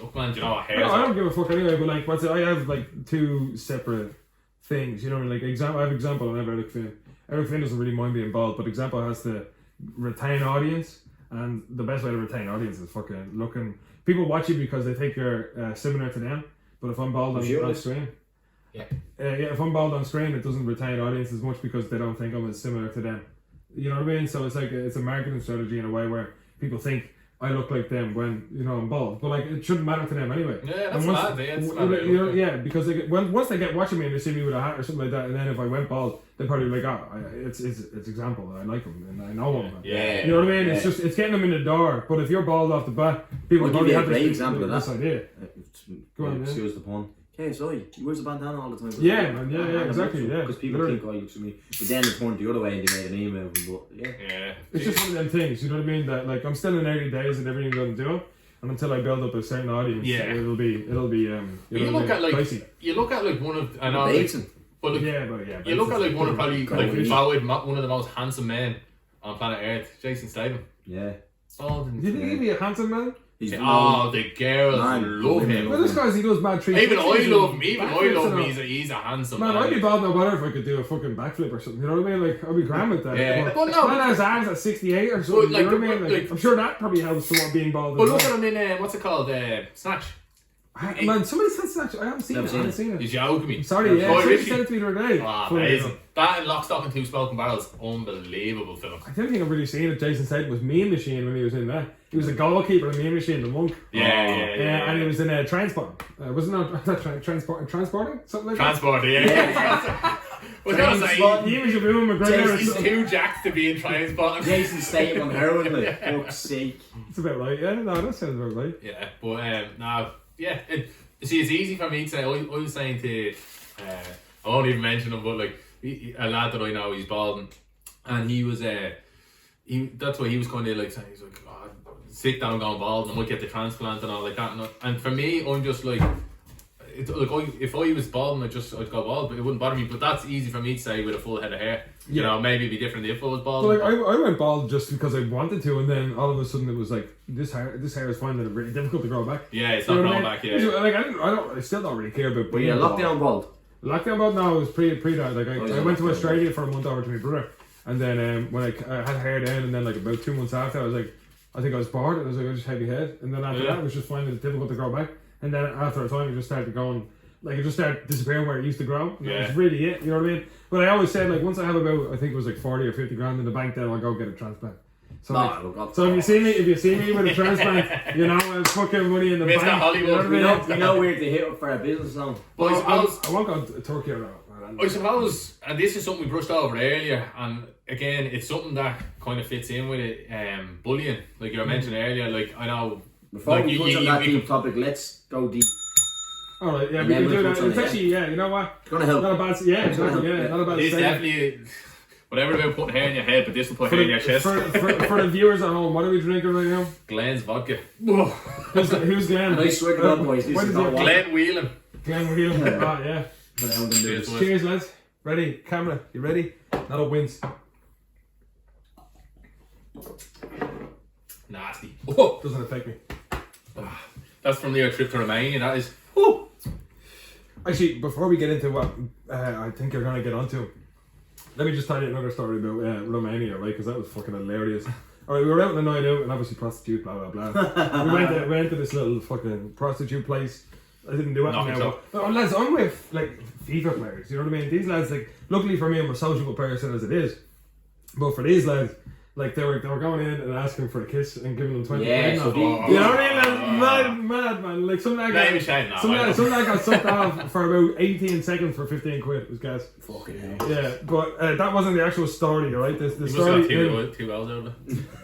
Look, man, do you know what hair? I don't give a fuck anyway, but like, I have like 2 separate things, you know, like I have example on Eric Finn. Eric Finn doesn't really mind being bald, but example has to retain audience, and the best way to retain audience is fucking looking. People watch you because they think you're similar to them, but if I'm bald on screen, if I'm bald on screen, it doesn't retain audience as much because they don't think I'm as similar to them. You know what I mean? So it's like it's a marketing strategy in a way where people think I look like them when I'm bald, but like it shouldn't matter to them anyway. Yeah, that's And once, mad. It's mad. yeah, because once they get watching me and they see me with a hat or something like that, and then if I went bald, they're probably like, it's example. I like him and I know him. Yeah, you know what I mean? It's just getting them in the door. But if you're bald off the bat, people I'll probably give you a have great this example of this that. idea. Go on, excuse the pun. Okay, sorry, he wears a bandana all the time. Yeah, man, yeah, exactly, yeah. Because people Literally. think, looks at me. But then it turned the other way and they made an email of him, but Yeah. It's just one of them things, you know what I mean? That like I'm still in early days and everything I'm doing, and until I build up a certain audience, it'll be you look at like pricey. you look at like one of I know, Bateson. but like, you look at like one of probably like one of the most handsome men on planet Earth, Jason Statham. Yeah. Bald You think he'd be a handsome man? the girls love him. Well, this guy's he does mad treats. Even I love him. Even I love him. He's a handsome man. I'd be bald no matter if I could do a fucking backflip or something. You know what I mean? Like I'd be grand with that. Yeah. But no, man has arms at 68 or something. Like, you know what I mean? Like, I'm sure that probably helps someone being bald. But look at him in what's it called? Snatch. Man, somebody said Snatch. I haven't seen it. I haven't seen it. Did you joke me? Sorry, yeah. Roy Somebody Ritchie. sent it to me the other day. Amazing. That and Lock, Stock and Two Smoking Barrels, unbelievable film. I don't think I've really seen it. Jason Statham was Mean Machine when he was in that. He was a goalkeeper in Mean Machine, the monk. Yeah. And he was in Transport. Wasn't it Transporting? Something like that? Transport, yeah. Well, He was a Boom McGregor. he's too jacked to be in Transport. Jason Statham on heroin, like, fuck's sake. It's about right, yeah. No, that sounds about right. Yeah, but no, yeah. See, it's easy for me to say. I was saying to, I won't even mention him, but like a lad that I know, he's bald, and he was that's why he was kind of like saying, he's like, oh, sick down going bald, and I might get the transplant and all like that. And for me, I'm just like. If I was bald, I'd go bald, but it wouldn't bother me. But that's easy for me to say with a full head of hair. You know, maybe it'd be different if I was bald. So like, I went bald just because I wanted to, and then all of a sudden it was like this hair is finding it really difficult to grow back. Yeah, it's not growing back. Yeah. Like I still don't really care about. But yeah, lockdown bald. Lockdown bald. No, it was pre that. Like I went to Australia for a month over to my brother, and then when I had hair then, and then like about 2 months after, I was like, I think I was bored. I was like, I just heavy head, and then after that, it was just finding it difficult to grow back. And then after a time, it just started going. Like it just started disappearing where it used to grow. That was really it, you know what I mean? But I always said, like, once I have about, I think it was like 40 or 50 grand in the bank, then I'll go get a transplant. So, so if you see me with a transplant, you know, I'll fucking money in the bank. Hollywood, we know where to hit up for a business loan. But I won't go to Turkey or that. I suppose, and this is something we brushed over earlier, and again, it's something that kind of fits in with it. Bullying, like you were mentioning earlier, like I know. Before we touch on that deep topic, let's go deep. Alright, yeah, we can do that. It's actually, you know what? It's gonna help. Not a bad, not a bad It's statement. definitely. Whatever about putting hair in your head, but this will put hair in your chest. For the viewers at home, what are we drinking right now? Glenn's vodka. Who's Glenn? Nice swig on, boys. This is not Glenn Whelan. Glenn Whelan. Oh, yeah. Cheers, lads. Ready? Camera, you ready? Not a wins. Nasty. Oh, doesn't affect me. That's from your trip to Romania. That is. Actually, before we get into what I think you're going to get onto, let me just tell you another story about Romania, right? Because that was fucking hilarious. Alright, we were out on a night out and obviously prostitute, blah blah blah. we went to this little fucking prostitute place. I didn't do it now. But lads, I'm with like FIFA players, you know what I mean? These lads, like, luckily for me, I'm a sociable person as it is. But for these lads, like they were going in and asking for a kiss and giving them 20 quid. So you know what I mean? Mad man. Like some lad got sucked off for about 18 seconds for 15 quid. It was gas. Fucking hell. Yeah, but that wasn't the actual story, right? The story. Must have 2 hours over.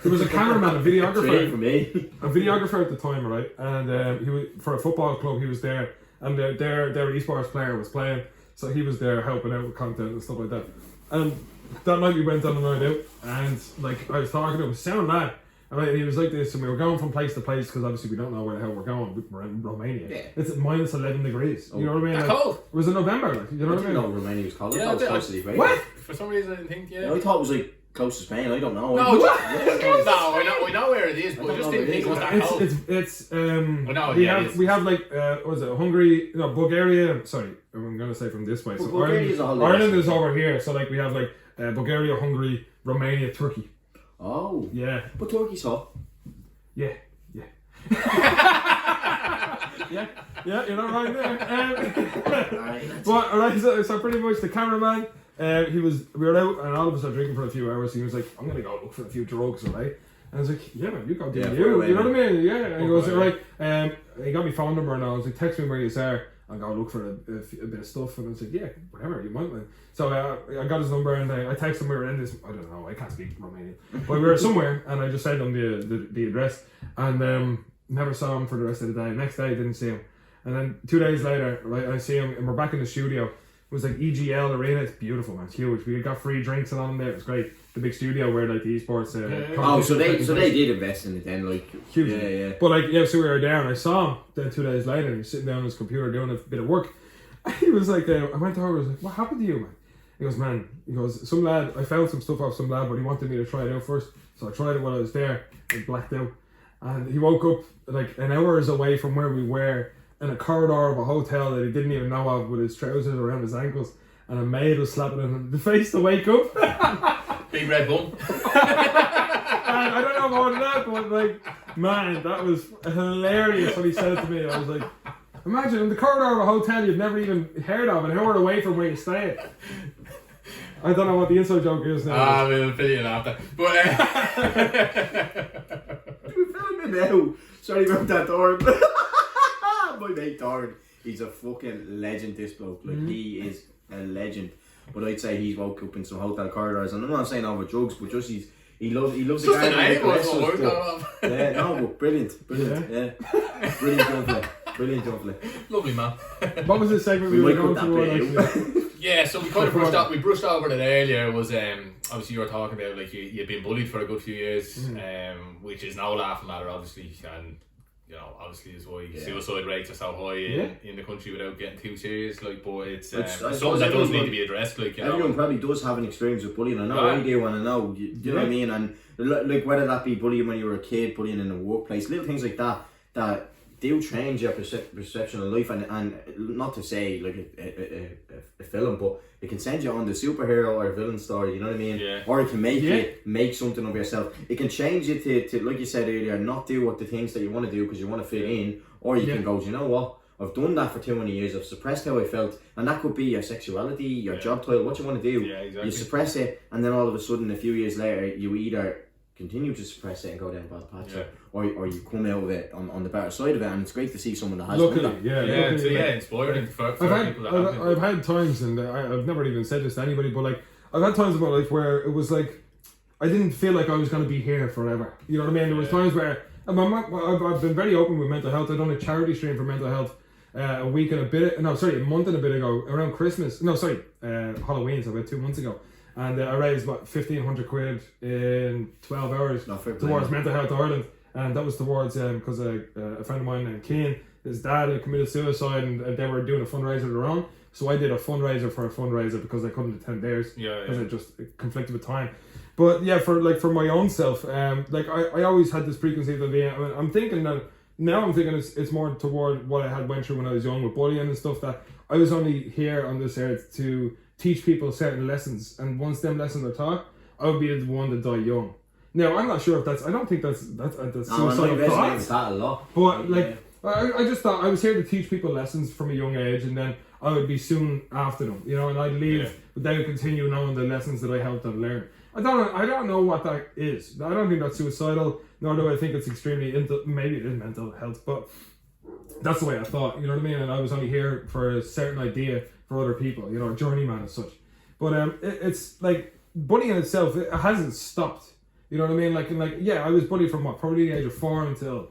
There was a cameraman, a videographer. For me. A videographer at the time, right? And he was for a football club. He was there, and their esports player was playing, so he was there helping out with content and stuff like that. And that night we went on a night out, and like I was talking to him, sound mad. And he was like this, and we were going from place to place because obviously we don't know where the hell we're going. We're in Romania. Yeah. It's at minus 11 degrees. You know what I mean? That's like, cold. It was in November. Like, you know what I mean? No, Romania was cold. Yeah, I thought it was close to the equator. What? For some reason, I didn't think. I thought it was like close to Spain. I don't know. No, we know where it is, but I just didn't think it was that cold. We have like what was it? Hungary, no, Bulgaria. Sorry, I'm gonna say from this way. So Ireland is over here. So like we have like Bulgaria, Hungary, Romania, Turkey. Oh. Yeah. But Turkey's hot. Yeah. Yeah, you're not right there. But alright, so pretty much the cameraman, we were out and all of us are drinking for a few hours. He was like, I'm gonna go look for a few drugs, alright? And I was like, yeah man, you go do you. You know what I mean? Yeah. And he goes, alright, he got my phone number and I was like, text me where you are. I'll go look for a bit of stuff. And I was like, yeah, whatever you want, man. So I got his number and I texted him. We were in this, I don't know, I can't speak Romanian, but we were somewhere and I just sent him the address and never saw him for the rest of the day. Next day I didn't see him, and then 2 days later, right, I see him and we're back in the studio. It was like EGL Arena. It's beautiful, man. It's huge. We got free drinks and all in there. It was great. The big studio where like the esports. So they did invest in it then, like huge. Yeah. But like so we were there and I saw him. Then 2 days later, and he's sitting down on his computer doing a bit of work. He was like, I went over. I was like, what happened to you, man? He goes, man. He goes, some lad. I found some stuff off some lad, but he wanted me to try it out first. So I tried it while I was there. And blacked out. And he woke up like an hours away from where we were in a corridor of a hotel that he didn't even know of, with his trousers around his ankles, and a maid was slapping him in the face to wake up. Big red bum. I don't know more than that, but like, man, that was hilarious when he said it to me. I was like, imagine in the corridor of a hotel you've never even heard of, an hour away from where you stay. I don't know what the inside joke is now. We'll fill you in after. But we're filming now. Sorry about that, Torn. My mate Torn, he's a fucking legend, this bloke. Like, he is a legend. But I'd say he's woke up in some hotel corridors, and I'm not saying over drugs, but just he loves just the game. Yeah, no, but brilliant. Yeah. Brilliant jumping. Lovely man. What was the segment we were going to? Yeah, so we kind of brushed over it earlier. Was obviously you were talking about like you'd been bullied for a good few years, which is no laughing matter, obviously, and you know, obviously is why suicide rates are so high in the country without getting too serious. Like, but it's something that does need to be addressed. Like, you everyone know, probably does have an experience with bullying. I know I do, and I know. Do you know what I mean? And like whether that be bullying when you were a kid, bullying in the workplace, little things like that do change your perception of life, and not to say like a film, but it can send you on the superhero or villain story, you know what I mean? Yeah. Or it can make you make something of yourself. It can change you to like you said earlier, not do what the things that you want to do because you want to fit in, or you can go, you know what? I've done that for too many years. I've suppressed how I felt, and that could be your sexuality, your job title, what you want to do. Yeah, exactly. You suppress it, and then all of a sudden, a few years later, you either continue to suppress it and go down bad patch, or you come out of it on the better side of it, and it's great to see someone that has done that. Inspiring for people that have I've had times, and I've never even said this to anybody, but like I've had times in my life where it was like I didn't feel like I was going to be here forever. You know what I mean? There was times where I've been very open with mental health. I've done a charity stream for mental health a month and a bit ago, around Christmas. Halloween, so about 2 months ago. and I raised about 1,500 quid in 12 hours towards Mental Health Ireland, and that was towards because a friend of mine named Keane, his dad had committed suicide, and they were doing a fundraiser of their own. So I did a fundraiser for a fundraiser because I couldn't attend theirs because it just conflicted with time. But yeah, for my own self, like I always had this preconceived idea. I'm thinking it's more toward what I had went through when I was young with bullying and stuff, that I was only here on this earth to teach people certain lessons, and once them lessons are taught, I would be the one to die young. Now I'm not sure if I don't think that's suicidal thoughts. That a lot. But like I just thought I was here to teach people lessons from a young age, and then I would be soon after them, and I'd leave, but they would continue knowing the lessons that I helped them learn. I don't know what that is. I don't think that's suicidal, nor do I think it's extremely maybe it is mental health, but that's the way I thought, you know what I mean? And I was only here for a certain idea for other people, a journeyman as such. But it's like bullying itself, it hasn't stopped. You know what I mean? Like yeah, I was bullied from probably the age of 4 until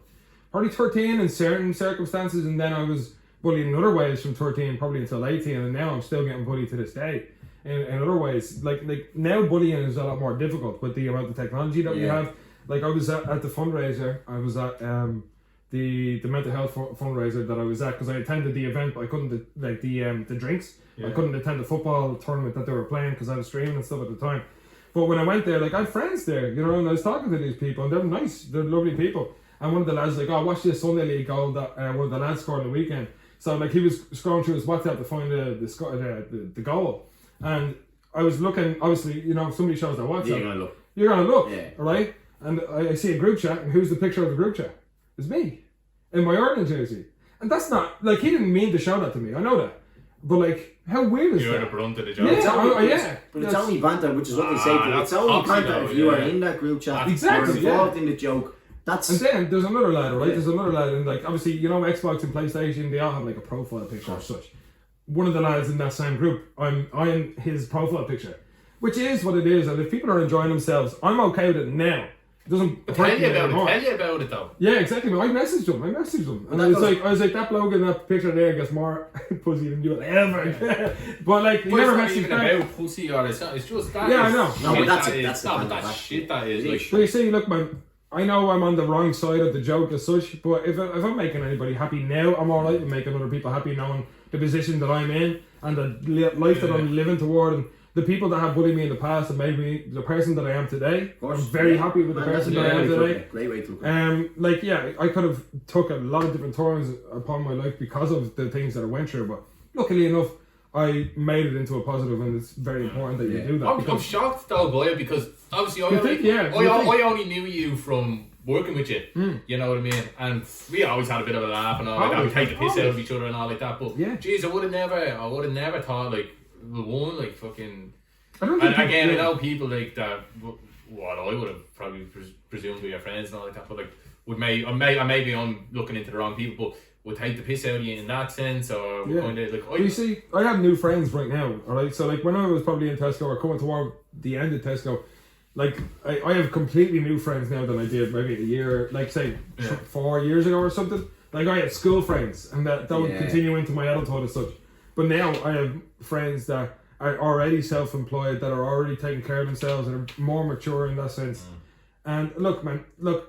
probably 13 in certain circumstances, and then I was bullied in other ways from 13 probably until 18, and now I'm still getting bullied to this day in other ways. Like now bullying is a lot more difficult with the amount of technology that we have. Like I was at the fundraiser, I was at the mental health fundraiser that I was at, because I attended the event, but I couldn't the drinks. I couldn't attend the football tournament that they were playing because I was streaming and stuff at the time. But when I went there, like I had friends there, and I was talking to these people, and they're nice, they're lovely people. And one of the lads was like, "Oh, watch this Sunday League goal that one of the lads scored on the weekend." So like he was scrolling through his WhatsApp to find the goal, and I was looking. Obviously, if somebody shows their WhatsApp, you're gonna look, right? And I see a group chat, and who's the picture of the group chat? It's me in my Ireland jersey, and that's not like he didn't mean to show that to me. I know that, but like, how weird is that? You're the brunt of the joke. But it's only banter, which is what they say. But it's only banter if you are in that group chat, exactly, you're involved in the joke. And then there's another lad, right? There's another lad, and like obviously, Xbox and PlayStation, they all have like a profile picture as such. One of the lads in that same group, I'm his profile picture, which is what it is. And if people are enjoying themselves, I'm okay with it now. It doesn't tell you about it though. Yeah, exactly. I messaged him, and I was like, that bloke in that picture there gets more pussy than you will ever. But like, you never messaged even about pussy or it's just that. Yeah, I know. No, but that's that shit that is. Like, but you see, look, man, I know I'm on the wrong side of the joke as such, but if I'm making anybody happy now, I'm alright with making other people happy, knowing the position that I'm in and the life that I'm living toward, and the people that have bullied me in the past and made me the person that I am today. I'm very happy with the person that I am today. Great way to look at it. I could have took a lot of different turns upon my life because of the things that I went through, but luckily enough, I made it into a positive, and it's very important that you do that. I'm shocked though by it, because obviously I only knew you from working with you, you know what I mean, and we always had a bit of a laugh and all like that. We take the piss out of each other and all like that, but geez, I would have never thought like fucking. And again, I know people like that. What I would have probably presumed were your friends and all like that, but like maybe I'm looking into the wrong people, but would take the piss out of you in that sense, or kind of like. You see, I have new friends right now. All right, so like when I was probably in Tesco or coming toward the end of Tesco, like I have completely new friends now than I did maybe a year, like say 4 years ago or something. Like I had school friends, and that would continue into my adulthood as such. But now I have friends that are already self-employed, that are already taking care of themselves, and are more mature in that sense. And look, man,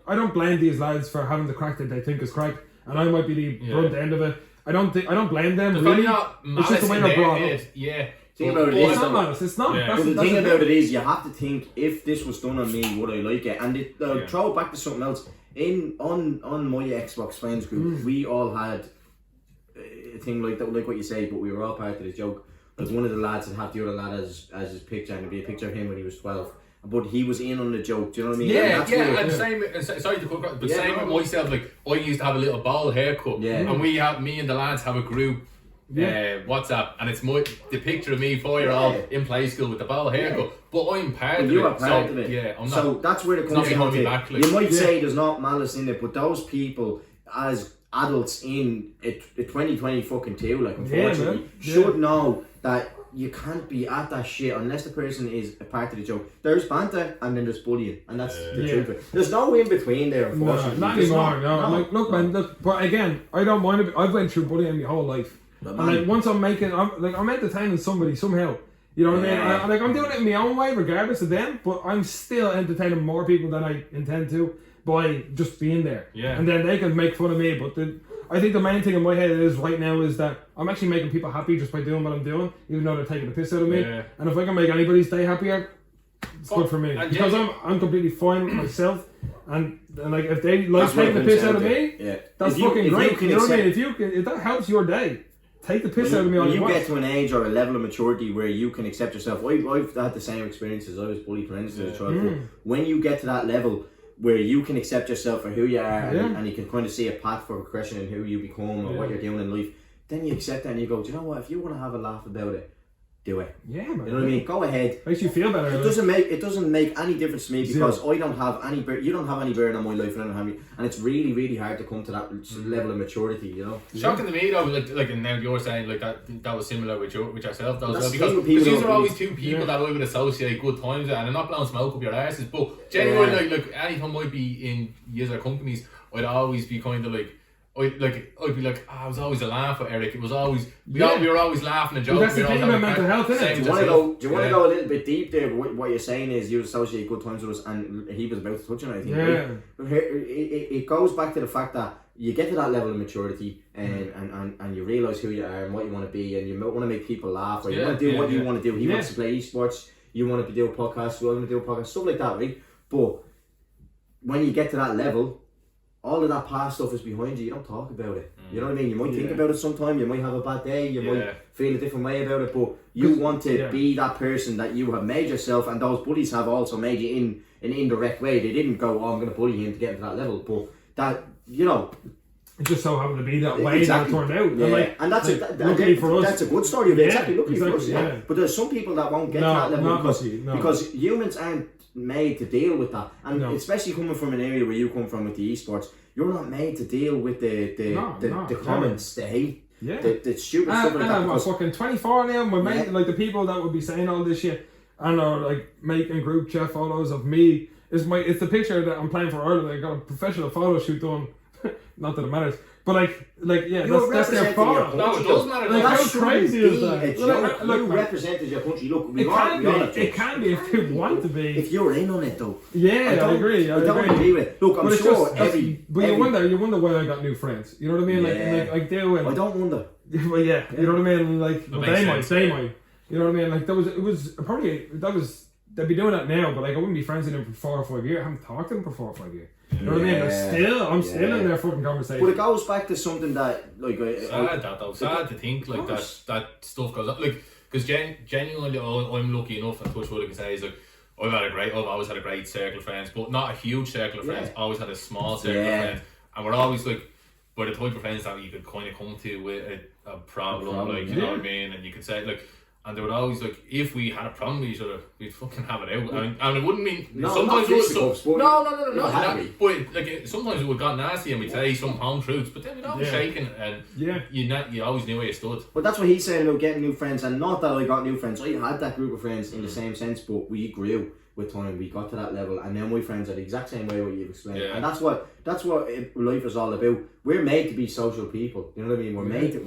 I don't blame these lads for having the crack that they think is crack, and I might be the brunt end of it. I don't blame them. Really, it's just the way they're brought up. Yeah. Thing about it is, it's not malice. It's not. But the thing about it is, you have to think, if this was done on me, would I like it? And throw it back to something else. On my Xbox friends group, we all had a thing like that, like what you say, but we were all part of the joke. Like one of the lads would have the other lad as his picture, and it'd be a picture of him when he was 12. But he was in on the joke, do you know what I mean? And same. Sorry to cut, but same with myself. Like I used to have a little bald haircut, and me and the lads have a group. WhatsApp, and it's the picture of me 4-year-old in play school with the bald haircut, but I'm part of it. You are part of it. Yeah, I'm not. So that's where it comes down to. You might say there's not malice in it, but those people, as adults in a 2020 fucking two, like unfortunately, should know that you can't be at that shit unless the person is a part of the joke. There's banter and then there's bullying, and that's the truth of it. There's no in between there, unfortunately. Not anymore. No. Look, man. But again, I don't mind it. I've went through bullying my whole life. And like once I'm entertaining somebody somehow, You know what I mean? I'm doing it in my own way, regardless of them, but I'm still entertaining more people than I intend to by just being there. Yeah. And then they can make fun of me, but I think the main thing in my head is right now is that I'm actually making people happy just by doing what I'm doing, even though they're taking the piss out of me. Yeah. And if I can make anybody's day happier, it's good for me. Because I'm completely fine with myself. And like if they like taking the piss out of me, that's fucking great. You know what I mean? If that helps your day, take the piss out of me all you want. When you get to an age or a level of maturity where you can accept yourself, I've had the same experiences. I was bullied tremendously as a child. But when you get to that level where you can accept yourself for who you are and you can kind of see a path for progression in who you become and what you're doing in life, then you accept that and you go, do you know what? If you want to have a laugh about it, do it. Yeah, man. You know what I mean? Go ahead. Makes you feel better. It doesn't make any difference to me because I don't have any you don't have any burden on my life and I don't have any, and it's really, really hard to come to that level of maturity, you know. Shocking to me though, like and now you're saying like that was similar with yourself though, That's because these are always two people that I would associate good times with, and I'm not blowing smoke up your asses, but genuinely like anytime I'd be in user companies, I'd always be kind of like I'd be like, I was always a laugh with Eric. It was always we were always laughing and joking. That's the thing about mental health, isn't it? Do you want to go a little bit deep there? But what you're saying is you associate good times with us, and he was about to touch on it. I think. Yeah. Right? It goes back to the fact that you get to that level of maturity, and you realise who you are and what you want to be, and you want to make people laugh, or you want to do what you want to do. He wants to play esports. You want to do a podcast. We want to do a podcast. Stuff like that, right? But when you get to that level, all of that past stuff is behind you. You don't talk about it. You know what I mean? You might think about it sometime. You might have a bad day. You might feel a different way about it. But you want to be that person that you have made yourself, and those bullies have also made you in an indirect way. They didn't go, "Oh, I'm going to bully him to get into that level." But that, you know, it just so happened to be that way that it turned out. Yeah. And that's luckily for us. That's a good story of it. Exactly, luckily for us. Yeah. But there's some people that won't get to that level because humans aren't made to deal with that, and especially coming from an area where you come from with the esports, you're not made to deal with the comments, the hate, the stupid stuff like that. I'm fucking 24 now. My mate, like the people that would be saying all this shit and are like making group chat photos of me. It's the picture that I'm playing for Ireland. I got a professional photo shoot done. Not that it matters. But that's their fault. No, it does matter. Like, how crazy is that? You represented your country. Look, it can be if you want to be. If you're in on it, though. Yeah, I agree. I don't agree with it. Look, I'm sure But you wonder why I got new friends. You know what I mean? Like they will. I don't wonder. Well, yeah. You know what I mean? Like they might. You know what I mean? Like they'd be doing that now, but like I wouldn't be friends with them for 4 or 5 years. I haven't talked to them for 4 or 5 years. You know what I mean? I'm still in their fucking conversation. But it goes back to something that sad to think like that stuff goes up, like because genuinely I'm lucky enough, and touch what I can say is like I've always had a great circle of friends, but not a huge circle of friends. Always had a small circle of friends, and we're always like by the type of friends that you could kind of come to with a problem, like you know what I mean, and you could say like. And they would always like, if we had a problem with each other, we'd fucking have it out. And it wouldn't mean sometimes it would. No. But like sometimes it would got nasty, and we'd say some home truths. But then we'd always shaking, and you always knew where you stood. But that's what he's saying about getting new friends, and not that I got new friends. I had that group of friends in the same sense, but we grew with time. We got to that level, and now my friends are the exact same way what you've explained. And that's what life is all about. We're made to be social people. You know what I mean? We're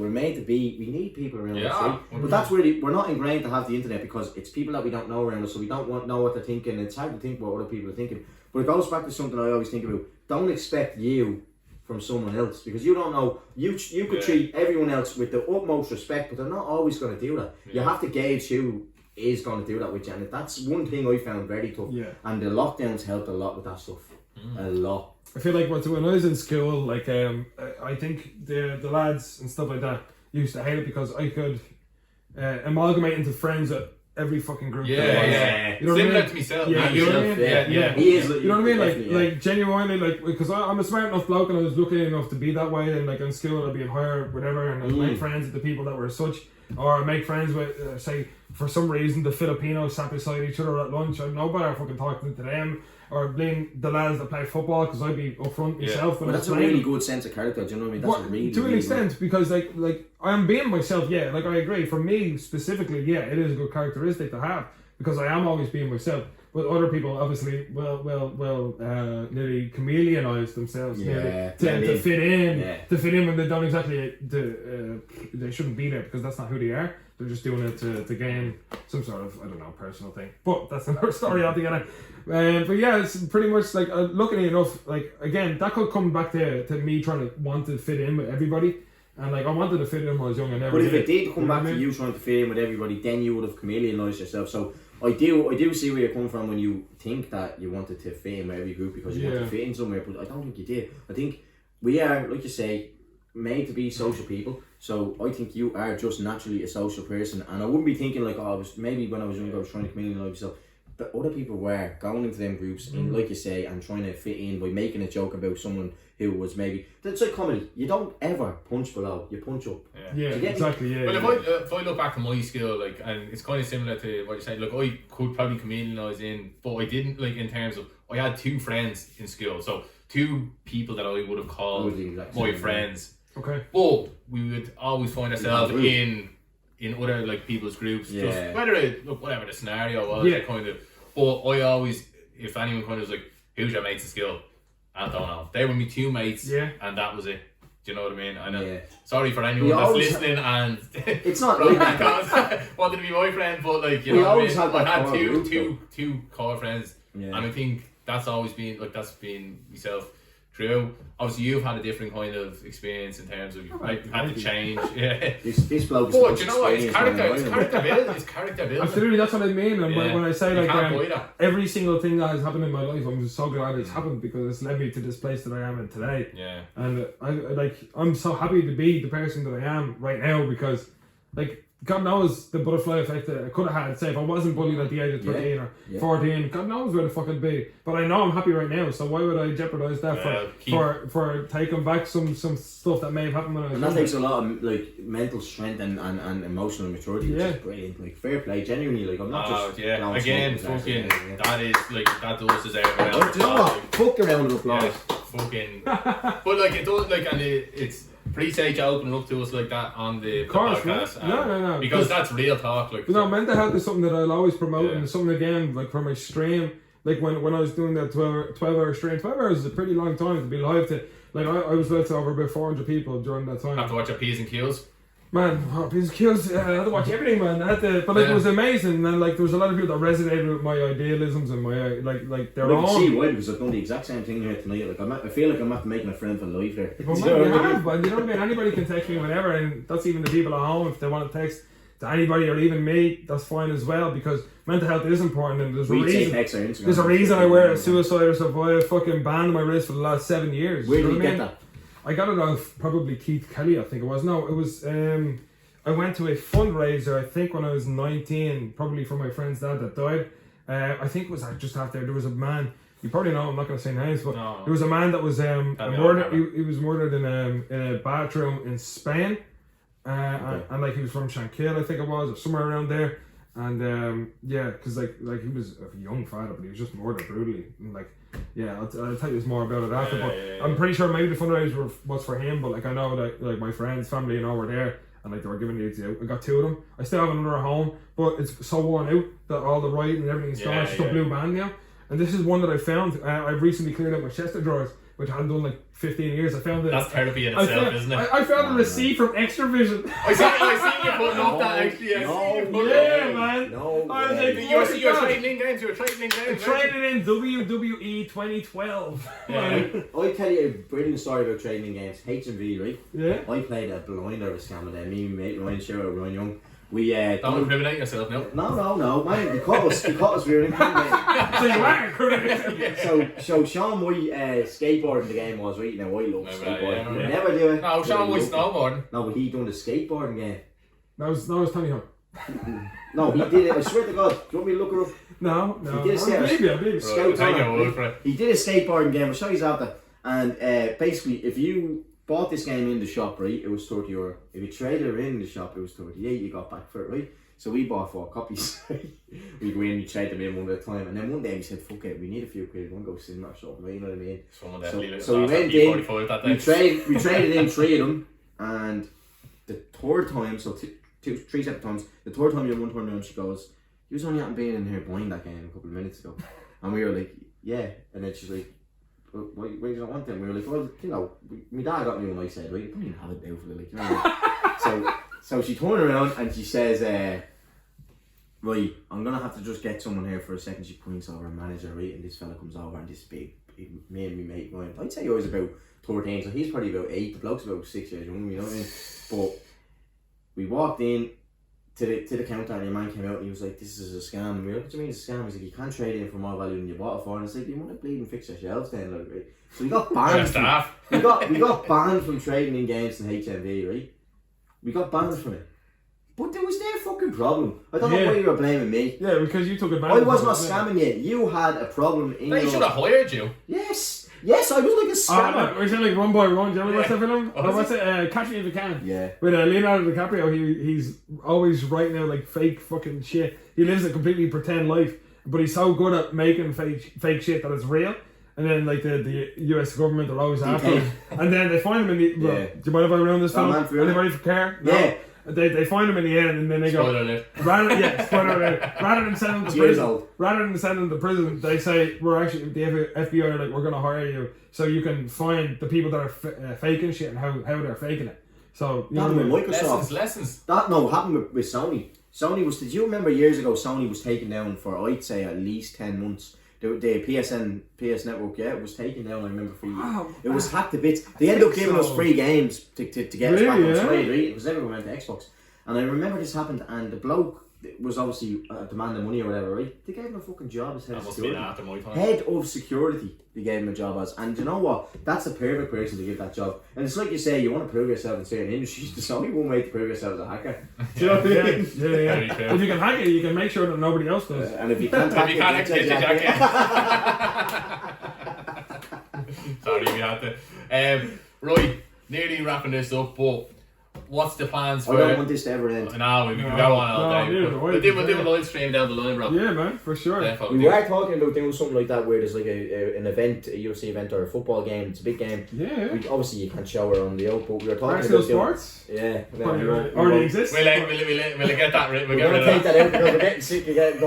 made to be. We need people around us, right? But that's really, we're not ingrained to have the internet because it's people that we don't know around us, so we don't know what they're thinking. It's hard to think what other people are thinking. But it goes back to something I always think about. Don't expect you from someone else, because you don't know. You could treat everyone else with the utmost respect, but they're not always going to do that. You have to gauge who is going to do that with you, and that's one thing I found very tough. And the lockdowns helped a lot with that stuff. A lot. I feel like when I was in school, like I think the lads and stuff like that used to hate it because I could amalgamate into friends at every fucking group. You know what I mean? To myself. You know what I mean? He is. You know what I mean? Like genuinely, like because I'm a smart enough bloke and I was lucky enough to be that way, and like in school I'd be in higher whatever, and I'd make friends with the people that were such, or I'd make friends with say for some reason the Filipinos sat beside each other at lunch. I'd know better fucking talking to them. Or blame the lads that play football because I'd be up front myself. But that's a really good sense of character. Do you know what I mean? That's really to an extent, because like I am being myself. Yeah, like I agree. For me specifically, yeah, it is a good characteristic to have because I am always being myself. But other people obviously will nearly chameleonize themselves to fit in when they don't exactly they shouldn't be there because that's not who they are. they're just doing it to gain some sort of, I don't know, personal thing. But that's another story altogether. But yeah, it's pretty much like, luckily enough, like, again, that could come back to me trying to want to fit in with everybody. And like, I wanted to fit in when I was young, I never But if did. it did come back to you trying to fit in with everybody, then you would have chameleonised yourself. So I do see where you're coming from when you think that you wanted to fit in with every group because you want to fit in somewhere, but I don't think you did. I think we are, like you say, made to be social people. So I think you are just naturally a social person, and I wouldn't be thinking like, oh, I was maybe when I was younger I was trying to chameleonise myself. But other people were going into them groups and, like you say, and trying to fit in by making a joke about someone who was maybe, it's like comedy. You don't ever punch below, you punch up. Yeah, exactly. Yeah. Well, if I look back at my skill, like, and it's kind of similar to what you said. Like, I could probably chameleonise in, but I didn't. Like, in terms of, I had 2 friends in school, so 2 people that I would have called my friends. Okay. But we would always find ourselves in other like people's groups, just whether it, look, whatever the scenario was, kind of. But I always, if anyone kind of was like, "Who's your mates in school?" I don't know. They were my 2 mates, and that was it. Do you know what I mean? I know. Sorry for anyone that's listening, and it's not like that. Wanted to be my friend, but like, you know, I had two core friends, and I think that's always been like, that's been myself. True. Obviously, you've had a different kind of experience in terms of like had to change. Yeah. This bloke. But you know what? It's character building. It's character building. Absolutely, that's what I mean. And when I say like every single thing that has happened in my life, I'm just so glad it's happened because it's led me to this place that I am in today. Yeah. And I'm so happy to be the person that I am right now because, like, God knows the butterfly effect that I could have had. Say if I wasn't bullied at the age of 13 or 14, God knows where the fuck I'd be. But I know I'm happy right now, so why would I jeopardise that for taking back some stuff that may have happened when I was younger? And that takes a lot of like mental strength and emotional maturity, which is brilliant. Like, fair play, genuinely. Like, I'm not just again, fucking that is like, that does deserve it. Do you know what? Fuck around with applause. Fucking. But like, it does, like, and it's. Appreciate you opening up to us like that on the podcast. No. Because that's real talk. Like, mental health is something that I'll always promote, and it's something, again, like, for my stream, like when I was doing that 12-hour stream, 12 hours is a pretty long time to be live to. Like, I was live to over about 400 people during that time. Have to watch your P's and Q's. Man, P's and Q's, I had to watch everything, man. But like, it was amazing, and like, there was a lot of people that resonated with my idealisms and my like their own. I can see why, because I've done the exact same thing here tonight. Like, I feel like I'm after making a friend for life there. Well, man, you have, but you know what I mean. Anybody can text me whenever, and that's even the people at home. If they want to text to anybody or even me, that's fine as well, because mental health is important, and there's a reason. There's a reason I wear a Suicide or Survive fucking band on my wrist for the last 7 years. Where did you get that? I got it off probably Keith Kelly, I think it was. No, it was. I went to a fundraiser, I think, when I was 19, probably for my friend's dad that died. I think it was just after. There was a man, you probably know, I'm not going to say names, but there was a man that was murdered. He was murdered in a bathroom in Spain. And like, he was from Shankill, I think it was, or somewhere around there. And because like he was a young fella, but he was just murdered brutally. And like, I'll tell you more about it after. But I'm pretty sure maybe the fundraiser was for him. But like, I know that like my friends, family, and all were there. And like, they were giving it out. I got 2 of them. I still have another at home, but it's so worn out that all the writing and everything's gone. It's just a blue band now. And this is one that I found. I've recently cleared out my chest of drawers, which I hadn't done like 15 years. I found it. That's therapy in itself, isn't it? I found a receipt from Extra Vision. I see you putting up that actually. Man. No. I was like, you're trading in games. You're trading in games. Trading in WWE 2012. I tell you a brilliant story about trading in games. HMV, right? Yeah. I played a blinder of a scam with them. Me and mate Ryan Shearer, Ryan Young. We don't incriminate yourself, no. No, man. He caught us. We were incriminating. So you are incriminating. So Sean, my skateboarding the game was, right? Now I love skateboarding. Yeah. Never do it. No, Sean was snowboarding. No, but he done the skateboarding game. That was Tony Hawk. No, he did it. I swear to God. Do you want me to look it up? No. He did I believe you. He did a skateboarding game. I'll show you after. And basically, if you bought this game in the shop, right, it was €30. If you traded it in the shop, it was 38. You got back for it, right? So we bought 4 copies. We go in, we trade them in one at a time, and then one day we said, "Fuck it, we need a few quid. We want to go cinema or something." You know what I mean? So we went in. We traded in 3 of them, and the third time, so 3 separate times. The third time, you one turn around, she goes, "You was only haven't been in here buying that game a couple of minutes ago," and we were like, "Yeah," and then she's like, why do you not want them? We were like, well, you know, my dad got me when I said, right, you probably didn't have it now for like, you know. So she turned around and she says, right, I'm going to have to just get someone here for a second. She points over a manager, right? And this fella comes over and this big me and me mate, Ryan. I'd say he was about 13, so he's probably about 8. The bloke's about 6 years younger, you know what I mean? But we walked in to the counter and your man came out and he was like, this is a scam. We were like, what do you mean it's a scam? He's like, you can't trade in for more value than you bought it for. And it's like, you want to bleed and fix your shelves then, like, right? So we got banned. We got banned from trading in games in HMV, right? We got banned from it. But there was their fucking problem. I don't know why you were blaming me. Yeah, because you took advantage. I was not scamming you. You had a problem in They should have hired you. Yes, I was like a scammer. Or is it like Run by Run? Do you ever watch that film? Or what's it? Catch Me If You Can. Yeah. With Leonardo DiCaprio, he's always writing out like fake fucking shit. He lives a completely pretend life, but he's so good at making fake shit that it's real. And then like the US government are always after him. And then they find him in the... do you mind if I run this film? Anybody for care? No. Yeah. They find him in the end, and then they spoiler alert. Rather than send him to prison, they say we're actually the FBI are like, we're going to hire you so you can find the people that are faking shit and how they're faking it. So you happened with Microsoft. Lessons. That happened with Sony. Sony was. Did you remember years ago? Sony was taken down for I'd say at least 10 months. The PS Network, it was taken down. I remember for years. Oh, it was hacked to bits. They ended up giving us free games to get us back on trade, right? Because everyone went to Xbox. And I remember this happened, and the bloke was obviously demanding money or whatever, right? They gave him a fucking job as head of security. After my time. Head of security, they gave him a job as. And you know what? That's a perfect person to give that job. And it's like you say, you want to prove yourself in certain industries. There's only one way to prove yourself as a hacker. Do you know what I mean? Yeah. If you can hack it, you can make sure that nobody else does. And if you can't hack it, get your jacket. Sorry, we had to. Right, nearly wrapping this up, but what's the plans for... I don't want this to ever end. No, we can go on all day. We'll do a live stream down the line, bro. Yeah, man, for sure. We were talking about doing something like that where there's like an event, a UFC event or a football game. It's a big game. Yeah. Obviously, you can't show it on the out, but we were talking Arsenal about... Sports? Yeah. Already exists? We'll get that right. We're going to take that out because we're getting sick again.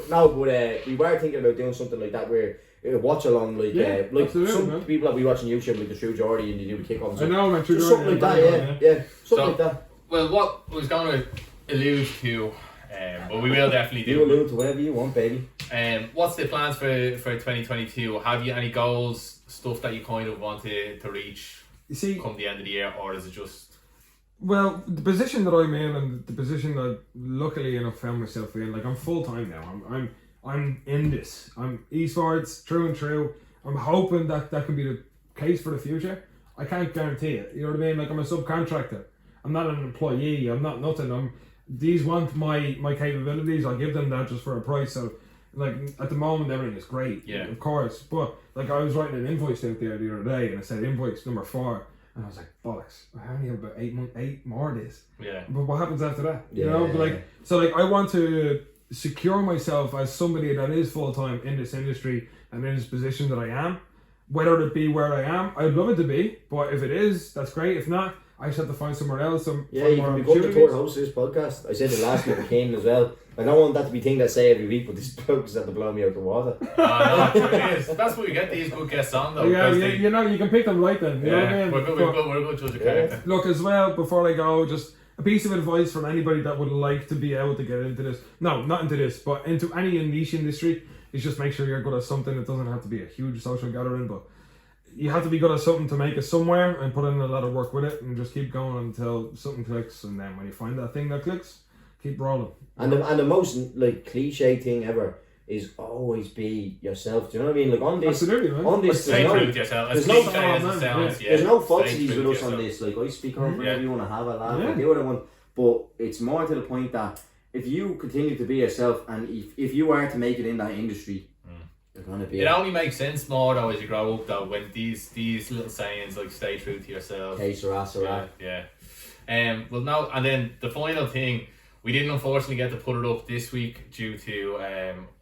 No, but we were thinking about doing something like that where... watch along like some people that we watch on YouTube like the True Geordie and you do the kick-offs. I know, man. True something like that, yeah. Something like that. Well, what I was going to allude to, but we will definitely do. You allude to whatever you want, baby. What's the plans for 2022? Have you any goals, stuff that you kind of want to reach? You see, come the end of the year, or is it just? Well, the position that I'm in and the position that luckily enough found myself in, like I'm full time now. I'm in this. I'm esports, true and true. I'm hoping that can be the case for the future. I can't guarantee it. You know what I mean? Like I'm a subcontractor. I'm not an employee. I'm not nothing. These want my capabilities. I give them that just for a price. So, like at the moment, everything is great. Yeah. Of course. But like I was writing an invoice out there the other day, and I said invoice number 4, and I was like, bollocks. I only have about 8 more days. Yeah. But what happens after that? Yeah, you know. But like so, like I want to secure myself as somebody that is full time in this industry and in this position that I am, whether it be where I am. I'd love it to be, but if it is, that's great. If not, I just have to find somewhere else. You can become the tour host of this podcast. I said it last week with Kane as well. I don't want that to be a thing that I say every week, but this bloke is have to blow me out the water. No, it is. That's why we get these good guests on though. Yeah, you know, you can pick them right then. You know what I mean? We're good judge of character. Look, as well, before I go, just a piece of advice from anybody that would like to be able to get into this. No, not into this, but into any niche industry, is just make sure you're good at something. It doesn't have to be a huge social gathering, but you have to be good at something to make it somewhere and put in a lot of work with it and just keep going until something clicks. And then when you find that thing that clicks, keep rolling. And the most like cliche thing ever is always be yourself. Do you know what I mean? Like on this, absolutely, man. On this, stay true with yourself. There's no falsities with us on this. Like I speak on whenever you want to have a laugh. I do what I want, but it's more to the point that if you continue to be yourself and if you are to make it in that industry. It only makes sense more though as you grow up though when these little sayings like stay true to yourself. Hey, Sarah. Yeah. Well, no, and then the final thing, we didn't unfortunately get to put it up this week due to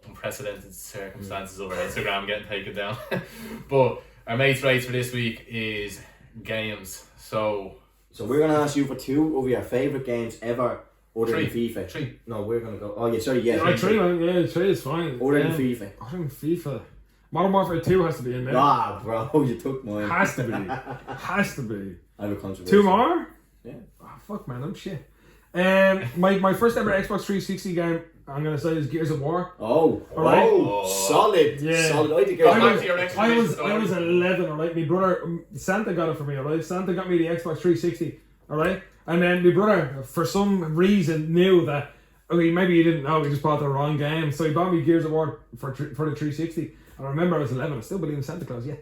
unprecedented circumstances over Instagram getting taken down. But our mate's race for this week is games. So we're gonna ask you for 2 of your favourite games ever. Other than FIFA. 3. No, we're gonna go. Oh yeah, sorry, yeah. 3, man. Yeah, 3 is fine. Other than FIFA. Other than FIFA. Modern Warfare 2 has to be in there. Ah, bro, you took mine. Has to be. I have a controversy. 2 more? Yeah. Oh, fuck, man, I'm shit. My first ever Xbox 360 game, I'm gonna say, is Gears of War. Oh, Alright. solid, Yeah. solid. I think I was 11, alright. My brother Santa got it for me, alright. Santa got me the Xbox 360, alright. And then my brother, for some reason, knew that. Okay, maybe he didn't know. He just bought the wrong game, so he bought me Gears of War for the 360. And I remember I was 11. I still believe in Santa Claus. Yeah.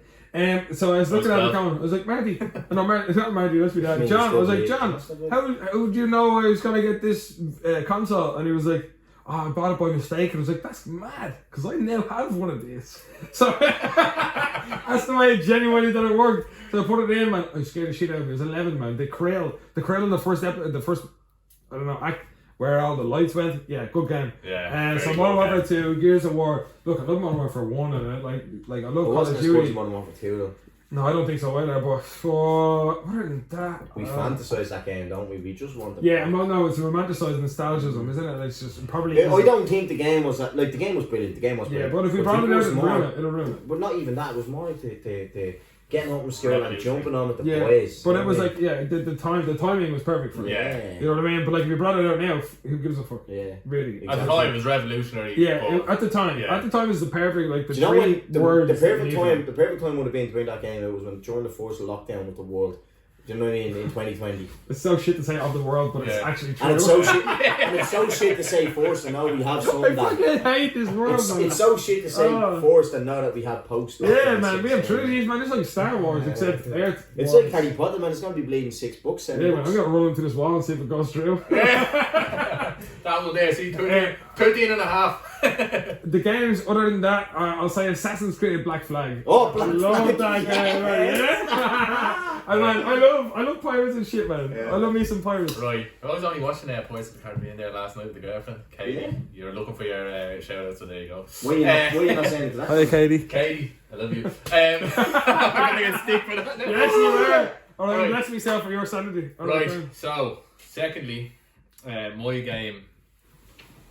So I was looking at the comment. I was like, Marty. No, it's not Marty. That's my dad. John. I was like, John. How did you know I was gonna get this console? And he was like, oh, I bought it by mistake. And I was like, that's mad, because I now have one of these. So that's the way genuinely that it worked. So I put it in, man. I scared the shit out of me. I was 11, man. The Krail in the first I don't know, act where all the lights went. Yeah, good game. Yeah. So Modern Warfare 2, Gears of War. Look, I love Modern Warfare 1 and like I love Call of Duty. Modern Warfare 2 though. No, I don't think so either. But for other than that, We fantasise that game, don't we? We just want the. Yeah, no, it's romanticised nostalgism, isn't it? It's just probably. I don't think the game was like the game was brilliant. The game was brilliant. Yeah, but if we brought it out, it'll ruin it. But not even that. It was more like the getting up from school and jumping on with the Yeah, boys. but it was like the timing was perfect for it. Yeah. You know what I mean? But like if you brought it out now, who gives a fuck? Yeah. Really. At the time, it was revolutionary. Yeah, but at the time. Yeah. At the time, it was the perfect, like, the Do you know three when the words. perfect time would have been to bring that game out was when during the first lockdown with the world. Do you know what I mean? In 2020. It's so shit to say of the world, but it's Yeah. actually true. And it's so shit. And it's so shit to say first, and now we have some I that. fucking hate this world, man. It's so shit to say first, and now that we have post. Yeah, man, we have trilogies, man. It's like Star Wars, except Earth. It's Wars. like Harry Potter, man. It's gonna be bleeding 6 books. 7 Yeah, man, books. I'm gonna roll into this wall and see if it goes through. that was there. See, 13 and a half. The games, other than that, I'll say Assassin's Creed Black Flag. Oh, Black I love Flag. that game, man. Yeah. I love pirates and shit, man. Yeah. I love me some pirates. Right. I was only watching Pirates of the Caribbean there last night with the girlfriend, Katie. Yeah. You're looking for your shout out, so there you go. Why are you not saying it to that? Hi, Katie. Katie, I love you. I'm gonna get stick for that. Yes, you were. Alright, Right. bless myself for your sanity. Alright, Right. So, secondly, my game,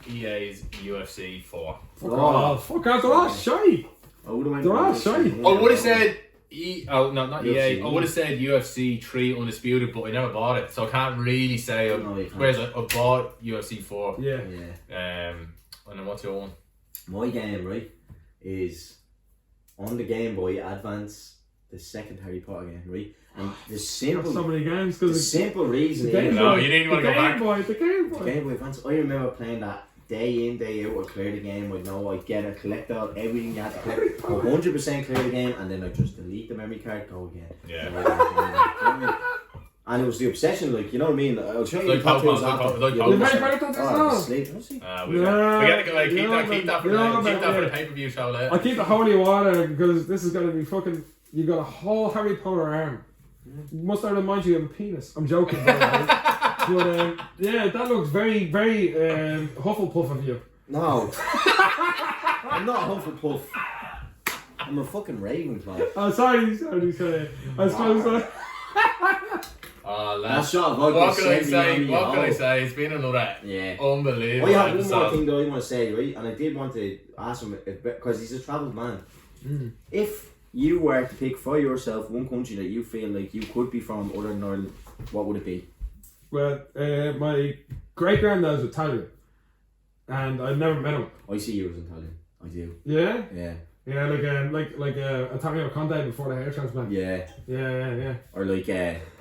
EA's UFC 4. Fuck off. Fuck off. They're all shy. I would have went. They're all shy. I would have said not EA. UFC. I would have said UFC 3 Undisputed, but I never bought it, so I can't really say. No, you can't. Whereas I bought UFC 4. Yeah. Yeah. And then what's your one? My game, right, is on the Game Boy Advance, the second Harry Potter game, right? And the simple, So many games the because simple reason the Game is No, Boy. you didn't want to go back. The Game Boy. the Game Boy Advance. I remember playing that day in, day out. I clear the game. I know I get it, collect all everything you have to collect. 100% clear the game, and then I just delete the memory card, go again. Yeah. Go again, go again. You know what I mean? And it was the obsession, like, you know what I mean? I'll show you Like the tattoos Pokemon, after. like Yeah, Pokemon. Mary Poppins as Oh, well. sleep. Let's see. We Yeah, gotta go, keep yeah, that for yeah, the yeah. pay-per-view show later. I keep the holy water because this is gonna be fucking. You got a whole Harry Potter arm. Must I remind you of a penis? I'm joking. By the way. But yeah, that looks very, very Hufflepuff of you. No. I'm not a Hufflepuff. I'm a fucking Ravenclaw. Oh, sorry. I suppose that. Oh, That lads. shot of vodka What can I sent me say? on me, What can I oh. say? It's been another Yeah. unbelievable I have one more episode. thing though I want to say, right? And I did want to ask him, because he's a travelled man. If you were to pick for yourself one country that you feel like you could be from other than Ireland, what would it be? Well, my great granddad was Italian, and I've never met him. I see you as Italian. I do. Yeah, Yeah. yeah, like Antonio Conte before the hair transplant. Yeah. Yeah. Or like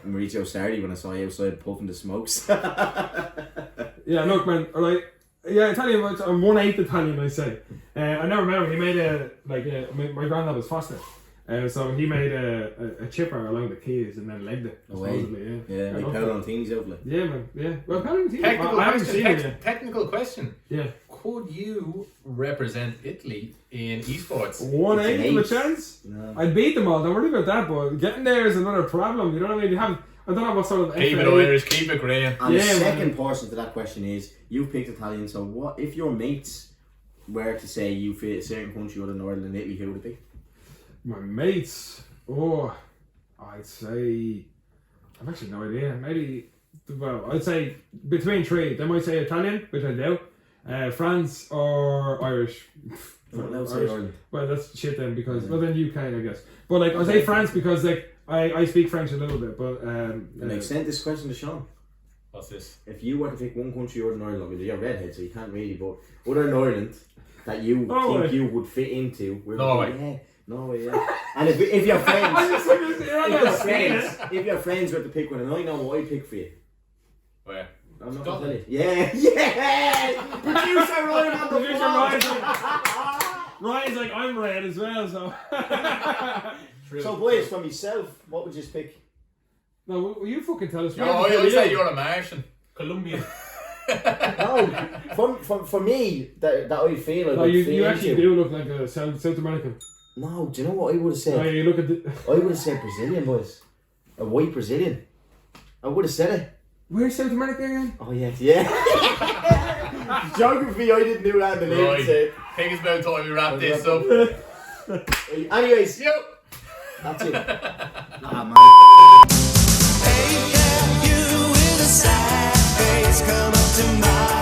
Maurizio Sardi when I saw you outside puffing the smokes. Yeah, look, man. Alright. Yeah, Italian. I'm 1/8 Italian, I say. I never met him. He made my granddad was Foster. So he made a chipper along the keys and then legged it. No way. Supposedly, yeah. Yeah, I like love Paolo that. Antini's outfit. Yeah, man. Yeah. Well, apparently, Technical I haven't question. seen it yet. Technical question. Yeah. Could you represent Italy in esports? 1/8 of a It's an chance. No. I'd beat them all. Don't worry about that. But getting there is another problem. You know what I mean? You have. I don't know what sort of. Keep it FA Irish, keep it green. And Yeah, the man. second portion to that question is, you picked Italian, so what if your mates were to say you fit a certain country other than Ireland and Italy, who would it be? My mates. Oh, I'd say. I've actually no idea. Maybe. Well, I'd say between three. They might say Italian, which I do. France or Irish. Well, I would say Irish. Ireland. Well, that's shit then because well then UK I guess. But like I say France because like I speak French a little bit, but And extend this question to Sean. What's this? If you were to pick one country other than Ireland, obviously you're redhead, so you can't really, but other than Ireland, that you think you would fit into, Norway. Norway, yeah. And if your friends, if your friends were to pick one, and I know what I'd pick for you. Where? I'm not gonna tell you. Yeah! Producer Ryan on the Ryan's like, I'm red as well, so. So boys, from yourself, what would you pick? No, will you fucking tell us? I would say you're a Martian. Colombian. No, for me, that I feel like you actually do look like a South American. No, do you know what I would have said? No, you look at I would have said Brazilian, boys. A white Brazilian. I would have said it. Where's South America again? Oh yeah. Geography, I didn't do that in the Right. name. I think it's about time we wrap this up. Anyways, Yep. that's it. Ah, man. Hey, yeah, you with a sad face, come up to my